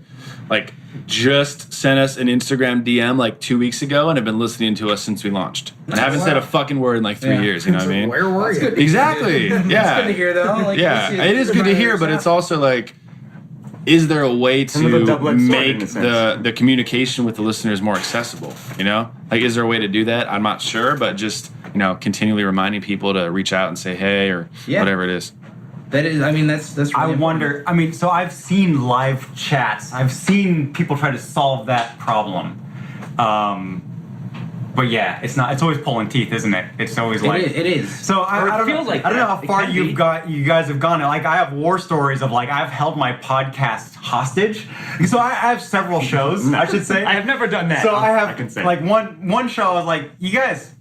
like just sent us an Instagram DM like 2 weeks ago and have been listening to us since we launched. And haven't said a fucking word in like 3 Yeah. years. You know what I mean? Where were you? Exactly. It's good to Yeah. hear though. Like, Yeah, it's it is good to hear, but it's also like, is there a way another to double-edged sword in make a sense. the communication with the listeners more accessible? You know, like, is there a way to do that? I'm not sure, but just continually reminding people to reach out and say hey or Yeah. whatever it is. that is. I mean, that's. Really I important. wonder. I mean, so I've seen live chats. I've seen people try to solve that problem. But yeah, it's not. It's always pulling teeth, isn't it? It's always like It is. So Or it I don't feels know. like I don't know that. how It far can you be. guys have gone. Like I have war stories of like I've held my podcast hostage. So I have several shows. I should say. I have never done that. So I can have say. like one show. I was like, you guys,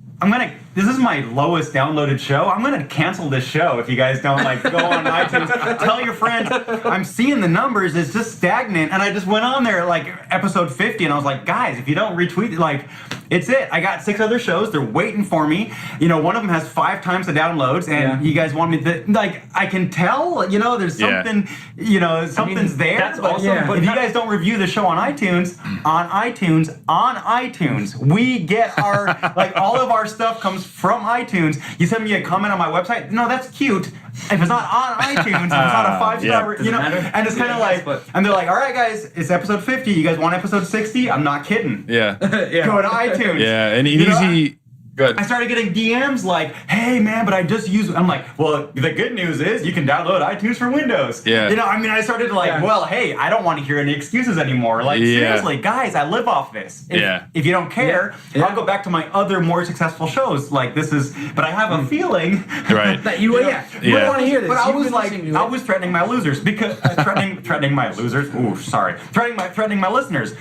this is my lowest downloaded show. I'm gonna cancel this show if you guys don't like go on iTunes. Tell your friends. I'm seeing the numbers. It's just stagnant. And I just went on there like episode 50, and I was like, guys, if you don't retweet it, like. It's it. I got 6 other shows. They're waiting for me. One of them has 5 times the downloads, and you guys want me to like. I can tell. There's something. Something's there. that's but awesome, but if you not- guys don't review the show on iTunes, we get our like all of our stuff comes from iTunes. You send me a comment on my website. No, that's cute. If it's not on iTunes, if it's not a 5-star, Doesn't matter. and it's kind of like, and they're like, all right, guys, it's episode 50. You guys want episode 60? I'm not kidding. Yeah. Go to iTunes. Yeah, and You know, easy. Good. I started getting DMs like, hey man, but I just use. I'm like, well, the good news is you can download iTunes for Windows. Yeah. I started like, well, hey, I don't want to hear any excuses anymore. Like, Yeah. seriously, guys, I live off this. If you don't care, I'll go back to my other more successful shows. Like, this is, but I have a feeling. Right. That you, Yeah. we want to hear this. But I You've was been like, listening to I it. was threatening my losers because threatening my losers. Ooh, sorry, threatening my listeners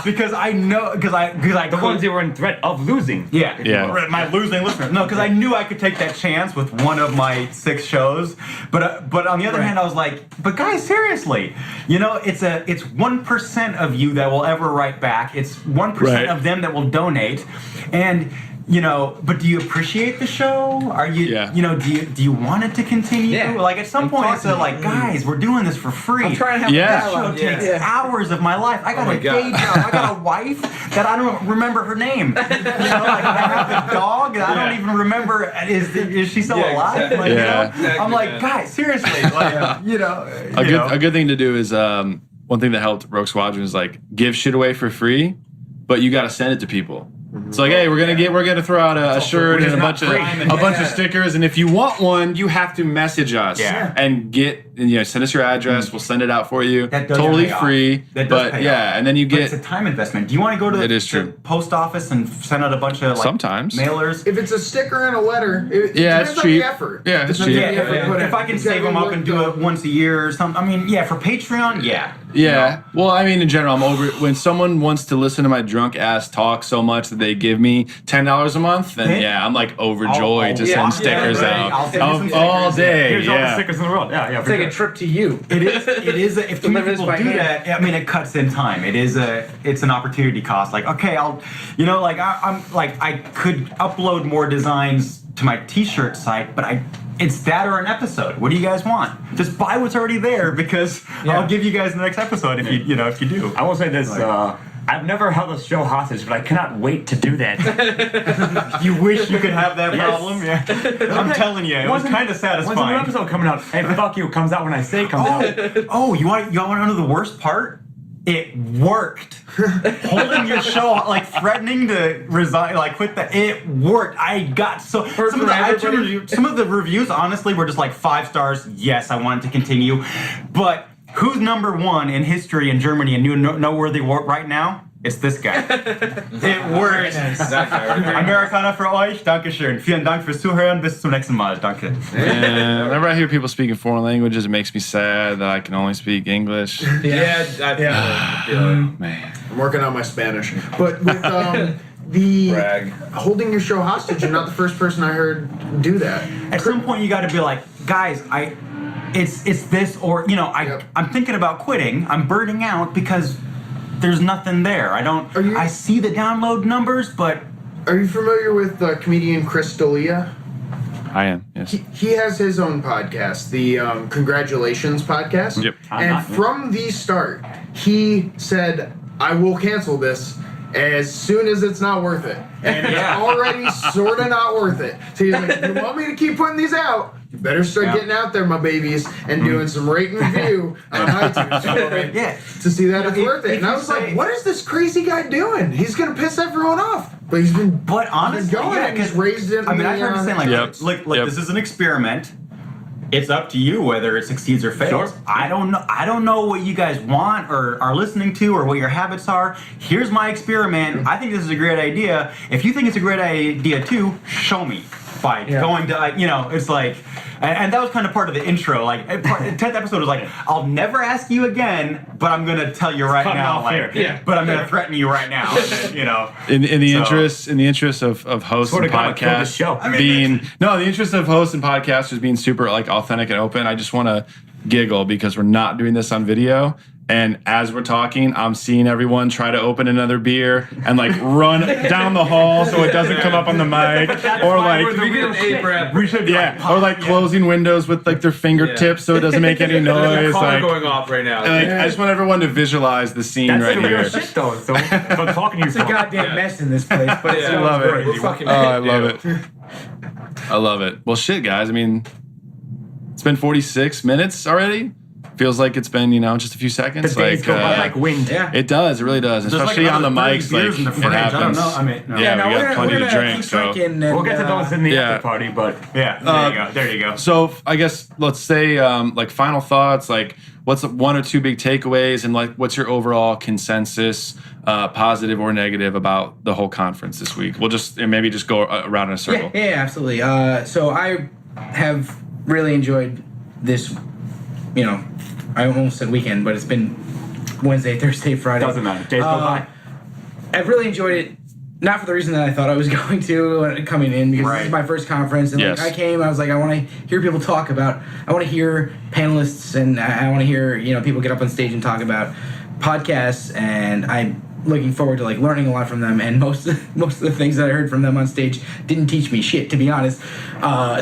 because I know because I the ones that were in threat of losing. Yeah. My losing listeners. No, because I knew I could take that chance with one of my 6 shows. But on the other hand, I was like, but guys, seriously, it's 1% of you that will ever write back. It's 1% Right. of them that will donate, and but do you appreciate the show? Are you, Yeah. do you want it to continue? Yeah. Like at some I'm point, it's talking- like, guys, we're doing this for free. I'm trying to have Yeah. a That show dialogue. takes Yeah. hours of my life. I got my a day God. job. I got a wife that I don't remember her name. Like I have a dog that I don't even remember. Is she still Yeah, alive? exactly. Like, Yeah. Exactly, I'm like, man. guys, seriously, like, A good thing to do is one thing that helped Rogue Squadron is like give shit away for free, but you got to send it to people. It's like, hey, we're gonna throw out a shirt and a bunch of stickers, and if you want one, you have to message us and send us your address. We'll send it out for you, That does totally pay off. free. That does But pay yeah, off. and then you But it's get a time investment. Do you want to go to It is the true. post office and send out a bunch of Sometimes. mailers? If it's a sticker and a letter, it Yeah, depends it's on cheap. the effort. Yeah, it's Depends on cheap. the Yeah, effort put in. if I can You gotta save them up and do work it once a year or something. I mean, yeah, for Patreon, yeah. Yeah. Well, I mean, in general, I'm over when someone wants to listen to my drunk ass talk so much that they give me $10 a month. Then yeah, I'm like overjoyed to send stickers out I'll send you some all stickers. day. Here's all the Yeah. stickers in the world. Yeah, for Take sure. a trip to you. It is. If too many Delivers people by do hand. that, I mean, it cuts in time. It's an opportunity cost. Like, okay, I could upload more designs to my T-shirt site, but it's that or an episode. What do you guys want? Just buy what's already there because I'll give you guys the next episode if you do. I will say this. I've never held a show hostage, but I cannot wait to do that. You wish you could have that Yes. problem, yeah. I'm telling you, it was kind of When's the new satisfying. episode coming out? Hey, fuck you comes out when I say it comes out. Oh, you want to know the worst part? It worked. Holding your show, like threatening to resign, like quit it worked. I got some of the reviews, honestly, were just like 5 stars. Yes, I wanted to continue, but who's number 1 in history in Germany and noteworthy right now? It's this guy. It worked. Amerikaner für euch. Dankeschön. Vielen Dank fürs Zuhören. Bis zum nächsten Mal. Danke. And whenever I hear people speaking foreign languages, it makes me sad that I can only speak English. Man. I'm working on my Spanish, but with the Brag. holding your show hostage, you're not the first person I heard do that. At some point, you got to be like, guys, it's this or I'm thinking about quitting. I'm burning out because there's nothing there. I see the download numbers, but Are you familiar with comedian Chris D'Elia? I am, yes. He has his own podcast, the Congratulations podcast. Yep. And from the start, he said, I will cancel this as soon as it's not worth it. And it's already sort of not worth it. So he's like, if you want me to keep putting these out, you better start getting out there, my babies, and doing some rate and review on iTunes for me to see that it's worth it. And I was like, what is this crazy guy doing? He's going to piss everyone off. But he's been honestly, going and he's raised it. I mean, I've heard him saying like, look, this is an experiment. It's up to you whether it succeeds or fails. Sure. I don't know what you guys want or are listening to or what your habits are. Here's my experiment. I think this is a great idea. If you think it's a great idea too, show me by going to it's like, and that was kind of part of the intro. Like, 10th episode was like, I'll never ask you again, but I'm gonna tell you right now. But I'm gonna threaten you right now. In the interest of hosts and podcasts the interest of hosts and podcasters being super like authentic and open, I just want to giggle because we're not doing this on video. And as we're talking, I'm seeing everyone try to open another beer and like run down the hall so it doesn't come up on the mic, or like or like closing windows with like their fingertips so it doesn't make any noise. Like going off right now. I just want everyone to visualize the scene right here. Shit though. So I'm talking to you. It's a goddamn mess in this place, but I love it. We're fucking I love it. I love it. Well, shit, guys. I mean, it's been 46 minutes already. Feels like it's been, just a few seconds. The days go by like wind. Yeah. It does. It really does. Especially on the mics. Like, in the it fridge. I don't happens. know. I mean, Yeah, we got plenty to drink. So. We'll get to those in the after party, but there you go. So I guess let's say like final thoughts. Like, what's one or two big takeaways, and like what's your overall consensus, positive or negative, about the whole conference this week? We'll just maybe just go around in a circle. Yeah, absolutely. So I have really enjoyed this. I almost said weekend, but it's been Wednesday, Thursday, Friday. Doesn't matter. Days go by. I've really enjoyed it, not for the reason that I thought I was going to coming in, because this is my first conference, and like I came, I was like, I want to hear people talk about, I want to hear panelists, and I want to hear people get up on stage and talk about podcasts, and I looking forward to like learning a lot from them, and most of the things that I heard from them on stage didn't teach me shit, to be honest.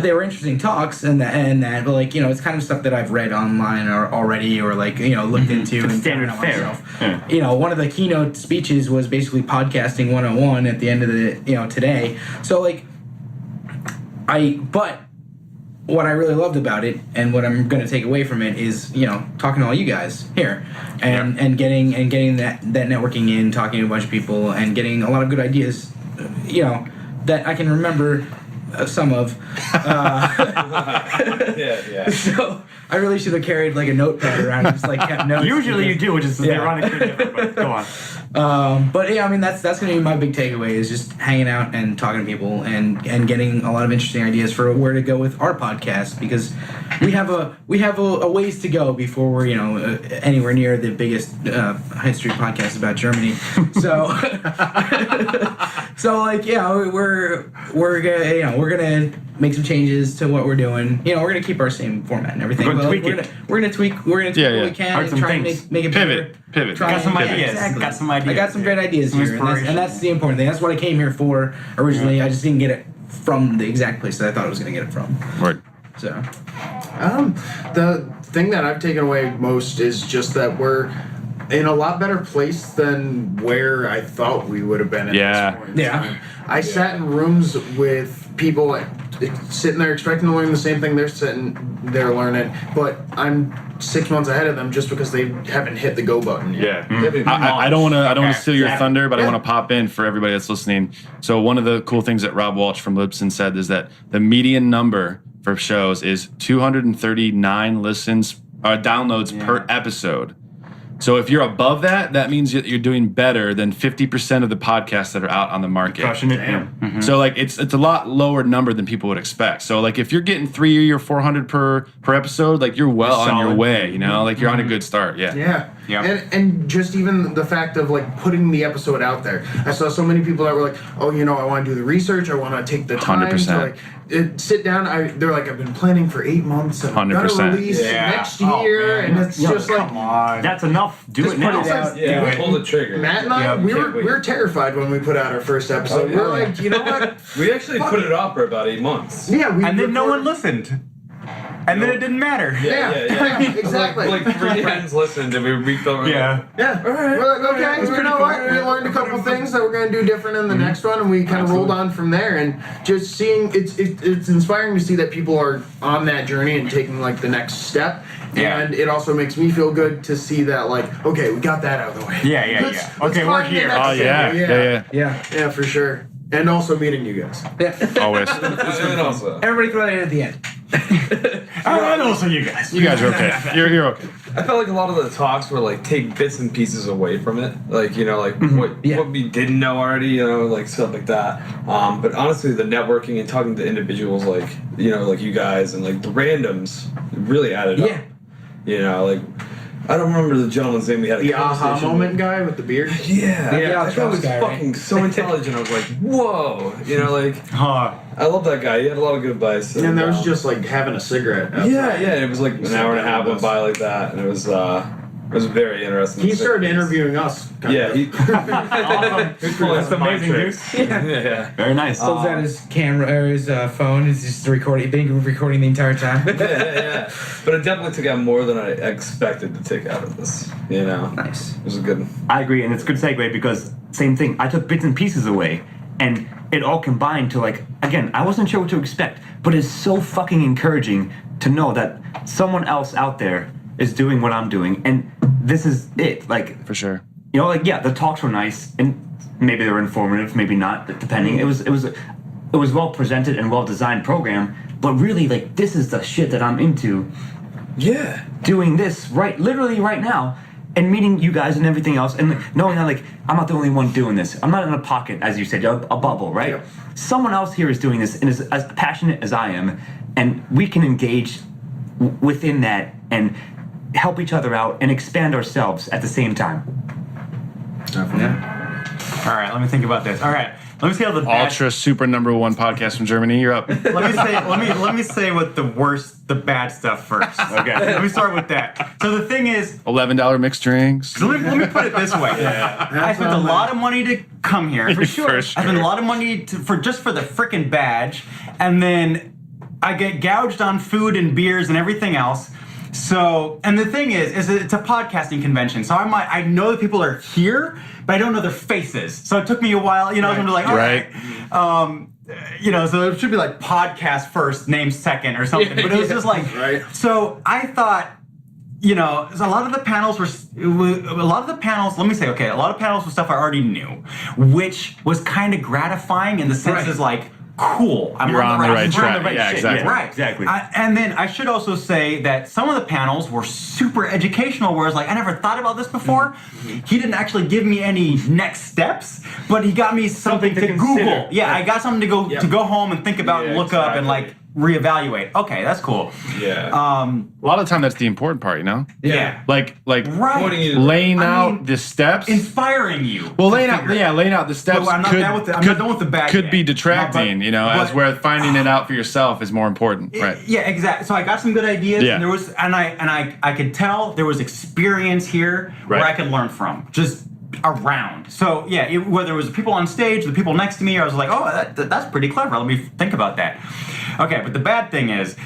They were interesting talks and that, but like, you know, it's kind of stuff that I've read online or already, or like, you know, looked into and standard found out fare. myself. Yeah. You know, one of the keynote speeches was basically podcasting 101 at the end of the, you know, today. So like, but what I really loved about it, and what I'm going to take away from it, is, you know, talking to all you guys here, and getting that networking in, talking to a bunch of people, and getting a lot of good ideas, you know, that I can remember some of. Yeah. So I really should have carried like a notepad around and just like kept notes. Usually you do, which is Yeah. ironically different, but go on. But yeah, I mean that's gonna be my big takeaway, is just hanging out and talking to people and getting a lot of interesting ideas for where to go with our podcast, because we have a ways to go before we're, you know, anywhere near the biggest history podcast about Germany. So so like, yeah, we're gonna make some changes to what we're doing. You know, we're gonna keep our same format and everything. We're gonna but tweak like, it. we're gonna tweak what we can Heard and some try and things. make it Pivot. better. Pivot. Try Got some and- ideas. Exactly. Got some ideas. I got some great ideas Some here, and inspiration. that's the important thing. That's what I came here for originally. I just didn't get it from the exact place that I thought I was gonna get it from. Word. So The thing that I've taken away most is just that we're in a lot better place than where I thought we would have been at Yeah. this point. in Yeah. time. I sat in rooms with people sitting there expecting to learn the same thing they're sitting there learning, but I'm 6 months ahead of them just because they haven't hit the go button yet. Yeah. I don't want to steal your Yeah. thunder, but I Yeah. want to pop in for everybody that's listening. So one of the cool things that Rob Walsh from Libsyn said is that the median number for shows is 239 downloads per episode. So if you're above that, that means that you're doing better than 50% of the podcasts that are out on the market. Crushing it. Yeah. So like it's a lot lower number than people would expect. So like if you're getting 300 or 400 per episode, like you're well on your solid. way, you know, like you're on a good start. Yeah. Yeah. Yeah. And just even the fact of like putting the episode out there. I saw so many people that were like, oh, you know, I want to do the research. I want to take the time 100%. to like sit down. They're like, I've been planning for 8 months and I'm gonna 100%. release Yeah. next Oh, year. man. And it's just like, Come on. That's enough. Do Just it put now. it out. Yeah, Do it. pull the trigger. Matt and I, Yeah, we can't wait. were terrified when we put out our first episode. Oh, yeah. We're like, you know what? We actually put it off for about 8 months. Yeah, we And then no one recorded- listened. And then it didn't matter. Yeah, exactly. Like 3 friends listened and we refilled. Yeah. Yeah. We're like, okay, you know what? We learned a couple things that we're going to do different in the next one, and we kind of rolled on from there. And just seeing, it's inspiring to see that people are on that journey and taking like the next step. Yeah. And it also makes me feel good to see that, like, okay, we got that out of the way. Yeah. Let's Okay, we're find the here. next Oh yeah. thing. Yeah. yeah. For sure. And also meeting you guys. Always. And also, Everybody throw that in at the end. And also you guys. You guys are okay. You're okay. I felt like a lot of the talks were like take bits and pieces away from it, like, you know, like Yeah. what we didn't know already, you know, like stuff like that. But honestly, the networking and talking to individuals, like, you know, like you guys and like the randoms, really added up. Yeah. You know, like I don't remember the gentleman's name. We had a The aha conversation moment with. guy with the beard. Yeah, The that guy was guy, right? fucking so intelligent. I was like, whoa, you know, like Huh. I love that guy. He had a lot of good advice. And there was just like having a cigarette. yeah. And it was like an sat hour and a down half with went us. by like that, and it was very interesting. He started interviewing us. kind Yeah, of. he. That's amazing, dude. Yeah. Very nice. Pulls out his camera or his phone. He's just recording. Been recording the entire time. Yeah. But it definitely took out more than I expected to take out of this. You know, Nice. it was a good. I agree, and it's a good segue because same thing. I took bits and pieces away, and it all combined to like, again, I wasn't sure what to expect, but it's so fucking encouraging to know that someone else out there is doing what I'm doing, and this is it. Like, For sure. you know, like, yeah, the talks were nice, and maybe they were informative, maybe not, depending. It was well presented and well designed program, but really, like, this is the shit that I'm into. Yeah. Doing this literally right now, and meeting you guys and everything else, and like, knowing that like I'm not the only one doing this. I'm not in a pocket, as you said, a bubble, right? Yep. Someone else here is doing this and is as passionate as I am, and we can engage within that and help each other out and expand ourselves at the same time. Yeah. All right, let me think about this. All right, Let me see how the bad. Ultra super #1 podcast from Germany. You're up. Let me say what the bad stuff first. Okay. Let me start with that. So the thing is, $11 mixed drinks. so let me put it this way. I spent a lot of money to come here. For sure. I spent a lot of money for the frickin' badge, and then I get gouged on food and beers and everything else. So, and the thing is it's a podcasting convention. So I know that people are here, but I don't know their faces. So it took me a while, I'm like, all right. So it should be like podcast first, name second or something. But it was just like, Right. So I thought, a lot of the panels were stuff I already knew, which was kind of gratifying in the sense is like, cool. You're on the right track. Yeah, exactly. Yeah, right. Exactly. And then I should also say that some of the panels were super educational, whereas like I never thought about this before. Mm-hmm. He didn't actually give me any next steps, but he got me something to consider. Google. Yeah, I got something to go home and think about and look up and like reevaluate. Okay, that's cool. Yeah. A lot of the time, that's the important part, Yeah. Like Right. laying out the steps. Inspiring you. Well, laying out the steps But I'm not done with the bad could yet. be detracting, as where finding it out for yourself is more important, right? Yeah, exactly. So I got some good ideas, Yeah. and there was, and I could tell there was experience here where Right. I could learn from, just around. So yeah, whether it was the people on stage, the people next to me, I was like, oh, that's pretty clever. Let me think about that. Okay, but the bad thing is,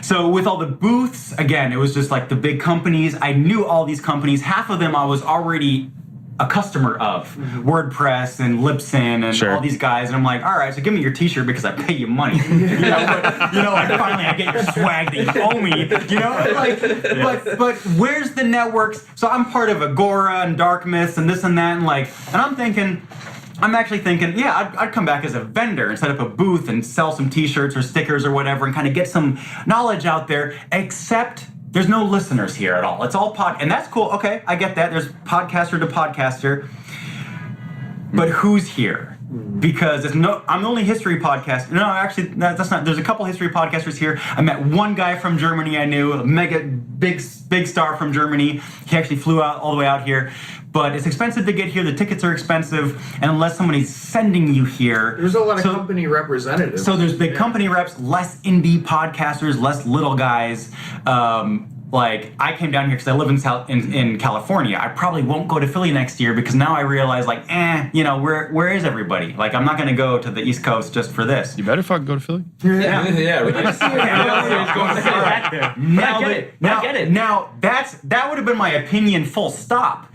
so with all the booths, again, it was just like the big companies. I knew all these companies. Half of them I was already a customer of. WordPress and Libsyn and all these guys. And I'm like, all right, so give me your t-shirt because I pay you money. Like finally I get your swag that you owe me. But where's the networks? So I'm part of Agora and Dark Myths and this and that and I'm actually thinking, I'd come back as a vendor and set up a booth and sell some t-shirts or stickers or whatever and kind of get some knowledge out there, except there's no listeners here at all. It's all and that's cool. Okay, I get that. There's podcaster to podcaster. But who's here? Because I'm the only history podcast. No, actually, that's not. There's a couple history podcasters here. I met one guy from Germany I knew, a mega big star from Germany. He actually flew out all the way out here. But it's expensive to get here. The tickets are expensive, and unless somebody's sending you here, There's a lot of company representatives. So there's big company reps, less indie podcasters, less little guys. Like I came down here because I live in California. I probably won't go to Philly next year because now I realize where is everybody? Like I'm not going to go to the East Coast just for this. You better fucking go to Philly. Yeah. Now that would have been my opinion. Full stop.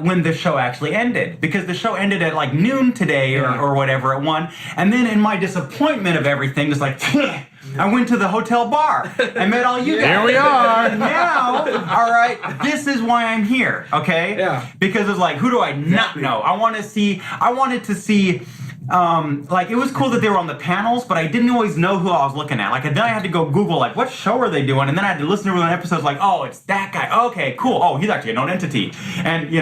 When the show actually ended, because the show ended at like noon today or whatever at 1, and then in my disappointment of everything, just like I went to the hotel bar and met all you guys. Here we are. Now, all right, this is why I'm here, okay? Yeah. Because it's like, who do I not know? I wanted to see. It was cool that they were on the panels, but I didn't always know who I was looking at. Like, and then I had to go Google, like, what show are they doing? And then I had to listen to an episode, like, oh, it's that guy. Okay, cool. Oh, he's actually a known entity. And,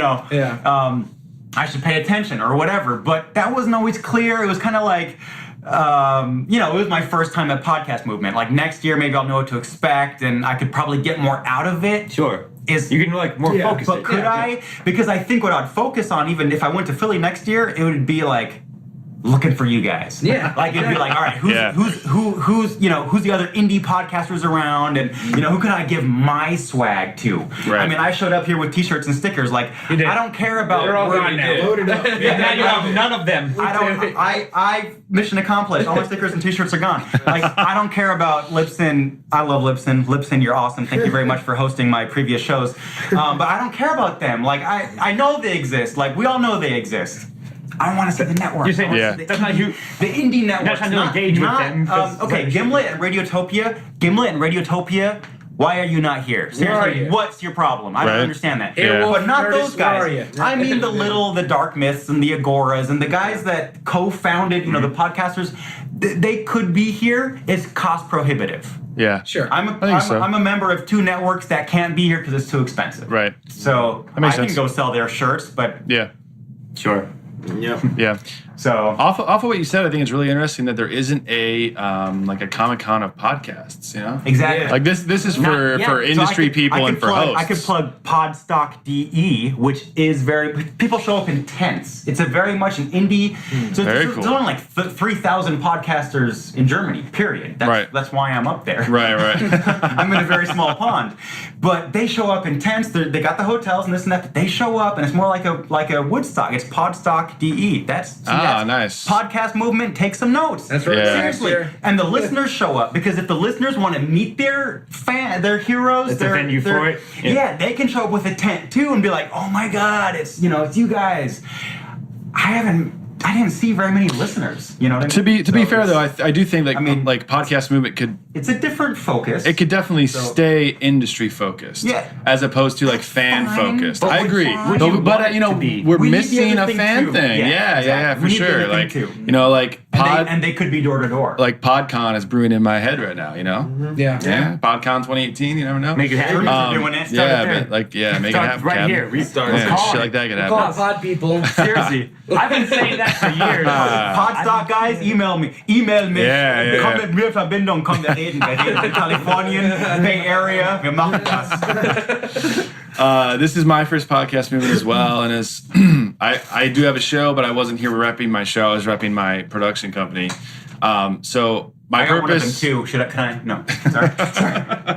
I should pay attention or whatever. But that wasn't always clear. It was kind of like, it was my first time at Podcast Movement. Like, next year, maybe I'll know what to expect, and I could probably get more out of it. Sure. You can more focus. But could I? Because I think what I'd focus on, even if I went to Philly next year, it would be like, looking for you guys. Yeah. Like it'd be like, all right, who's the other indie podcasters around, and who can I give my swag to? Right. I mean, I showed up here with t-shirts and stickers. Like I don't care about. They're all gone now. Loaded up. Now you have none of them. I mission accomplished. All my stickers and t-shirts are gone. Like I don't care about Libsyn. I love Libsyn. Libsyn, you're awesome. Thank you very much for hosting my previous shows. But I don't care about them. Like I know they exist. Like we all know they exist. I want to see the network. You're saying that's not you. The indie network. Not trying to engage with them. Okay, Gimlet and Radiotopia. Why are you not here? Seriously, what's your problem? I don't understand that. Yeah. But not those Where are you? guys. I mean the Dark Myths and the Agoras and the guys that co-founded, the podcasters. They could be here. It's cost prohibitive. Yeah. Sure. I'm a member of 2 networks that can't be here because it's too expensive. Right. So That makes I can sense. go sell their shirts, but Yeah. Sure. Yep. Yeah. So Off of what you said, I think it's really interesting that there isn't a like a Comic-Con of podcasts. You know, exactly. like this is for industry people and for hosts. I could plug Podstock DE, which is people show up in tents. It's a very much an indie. So Very there's cool. only like 3,000 podcasters in Germany. Period. That's why I'm up there. Right. I'm in a very small pond, but they show up in tents. They got the hotels and this and that. But they show up, and it's more like a Woodstock. It's Podstock DE. That's nice. Podcast movement. Take some notes. That's right. Yeah. Seriously, and the listeners show up because if the listeners want to meet their heroes, It's a venue for it. Yeah, they can show up with a tent too and be like, "Oh my God, it's you guys." I didn't see very many listeners. You know what I mean? To be fair though, I do think like mean, podcast movement could. It's a different focus. It could definitely stay industry focused, Yeah. as opposed to like fan focused. But I we're agree, fine. but to be. we're We need the missing other a thing fan too. thing. Yeah, Yeah, exactly. for We need the sure. other thing Like too. like and they could be door to door. like PodCon is brewing in my head right now. You know, Yeah. yeah, PodCon 2018. You never know. Make it happen. Doing it. Yeah, but make it Start happen. right Captain. here. We Start Yeah, call shit it. like that could Call happen. it pod people. Seriously, I've been saying that for years. Podstock guys, email me. Yeah. Komm mit mir in Verbindung, komm, wir reden in Kalifornien, Bay Area, wir machen das. This is my first podcast movement as well, and as I do have a show, but I wasn't here repping my show. I was repping my production company. So my I got one of them purpose. too. Can I? No. Sorry.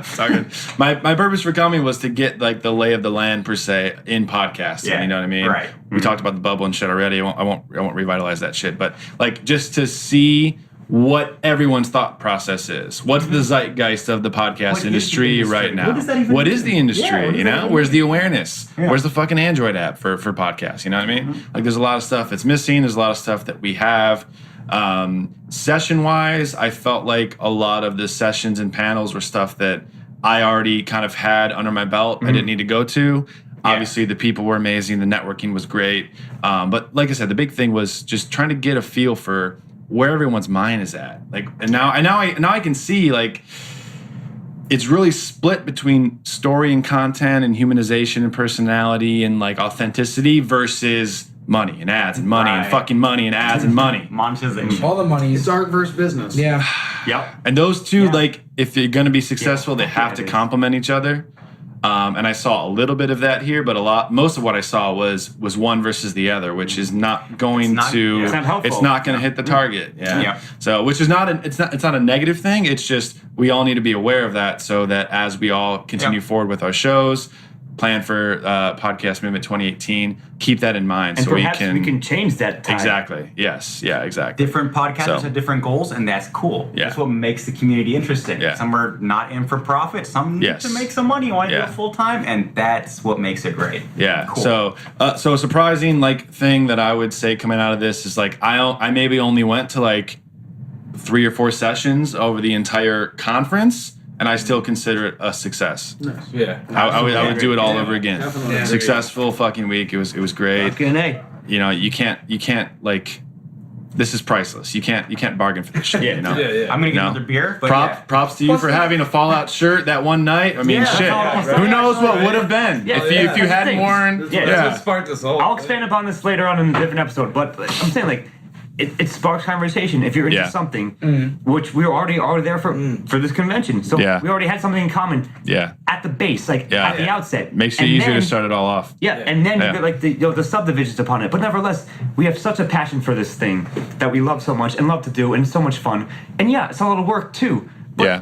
It's all good. My purpose for coming was to get like the lay of the land per se in podcasting. Yeah, You know what I mean? right. We talked about the bubble and shit already. I won't revitalize that shit. But like just to see what everyone's thought process is. What's the zeitgeist of the podcast What is the industry industry? right now? What does that even What mean? is the industry? Yeah, what does you that know, even where's the awareness? Yeah. Where's the fucking Android app for podcasts? You know what I mean? Like there's a lot of stuff that's missing. There's a lot of stuff that we have. Session wise, I felt like a lot of the sessions and panels were stuff that I already kind of had under my belt. I didn't need to go to. Obviously, the people were amazing. The networking was great. But like I said, the big thing was just trying to get a feel for where everyone's mind is at. Like, and now I can see like it's really split between story and content and humanization and personality and like authenticity versus money and ads and money and Right. fucking money and ads and money. Monetization. All the monies. It's art versus business. Yeah. Yep. And those two, Yeah. like, if you're going to be successful, they have to it is. complement each other. And I saw a little bit of that here, but most of what I saw was one versus the other, which is not going It's not helpful. it's not going to hit the target. Yeah. Yeah. So, which is it's not a negative thing. It's just we all need to be aware of that, so that as we all continue Yeah. forward with our shows, plan for Podcast Movement 2018, keep that in mind, And so we perhaps can change that time. exactly. Yes. Yeah. Exactly. Different podcasters So- have different goals, and that's cool. Yeah. That's what makes the community interesting. Yeah. Some are not in for profit. Some need Yes. to make some money, want to Yeah. do it full time, and that's what makes it great. Yeah. Cool. So a surprising like thing that I would say coming out of this is like I maybe only went to like 3 or 4 sessions over the entire conference, and I still consider it a success. Yeah. I would do it all over again. Definitely. Yeah. Successful fucking week. It was great. Fucking A. You know, you can't like this is priceless. You can't bargain for this shit. You know. Yeah. I'm gonna get No. another beer, but Props to you for having a Fallout shirt that one night. I mean, Yeah, shit. that's all I'm Who saying. knows what would have been Yeah, if you had things. worn? Yeah, That's what sparked this whole. I'll expand upon this later on in a different episode, but I'm saying like it sparks conversation if you're into Yeah. something, which we were already there for this convention. So Yeah. we already had something in common Yeah. at the base, like Yeah. at the outset. Makes it And easier then- to start it all off. Yeah, and then Yeah. you get like the subdivisions upon it. But nevertheless, we have such a passion for this thing that we love so much and love to do, and it's so much fun. And yeah, it's a lot of work too. But Yeah.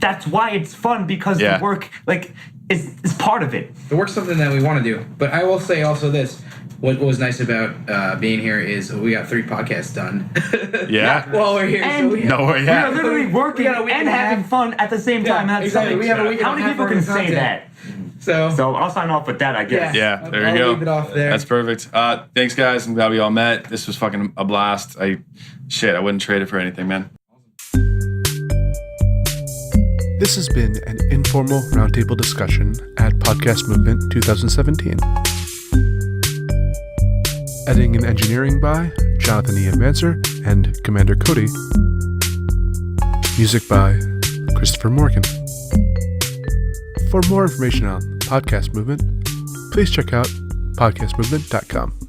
that's why it's fun, because Yeah. the work like is part of it. The work's something that we want to do. But I will say also this. What was nice about being here is we got 3 podcasts done. Yeah. While we're here. And so we No, We yeah. are literally working We got a week and and a having half. fun at the same time. Yeah, That's exactly. something. We have a week and How a many half people worth can of say content. that? So I'll sign off with that, I guess. Yeah, there I'll you go. leave it off there. That's perfect. Thanks, guys. I'm glad we all met. This was fucking a blast. I wouldn't trade it for anything, man. This has been an informal roundtable discussion at Podcast Movement 2017. Editing and engineering by Jonathan E. Manser and Commander Cody. Music by Christopher Morgan. For more information on Podcast Movement, please check out podcastmovement.com.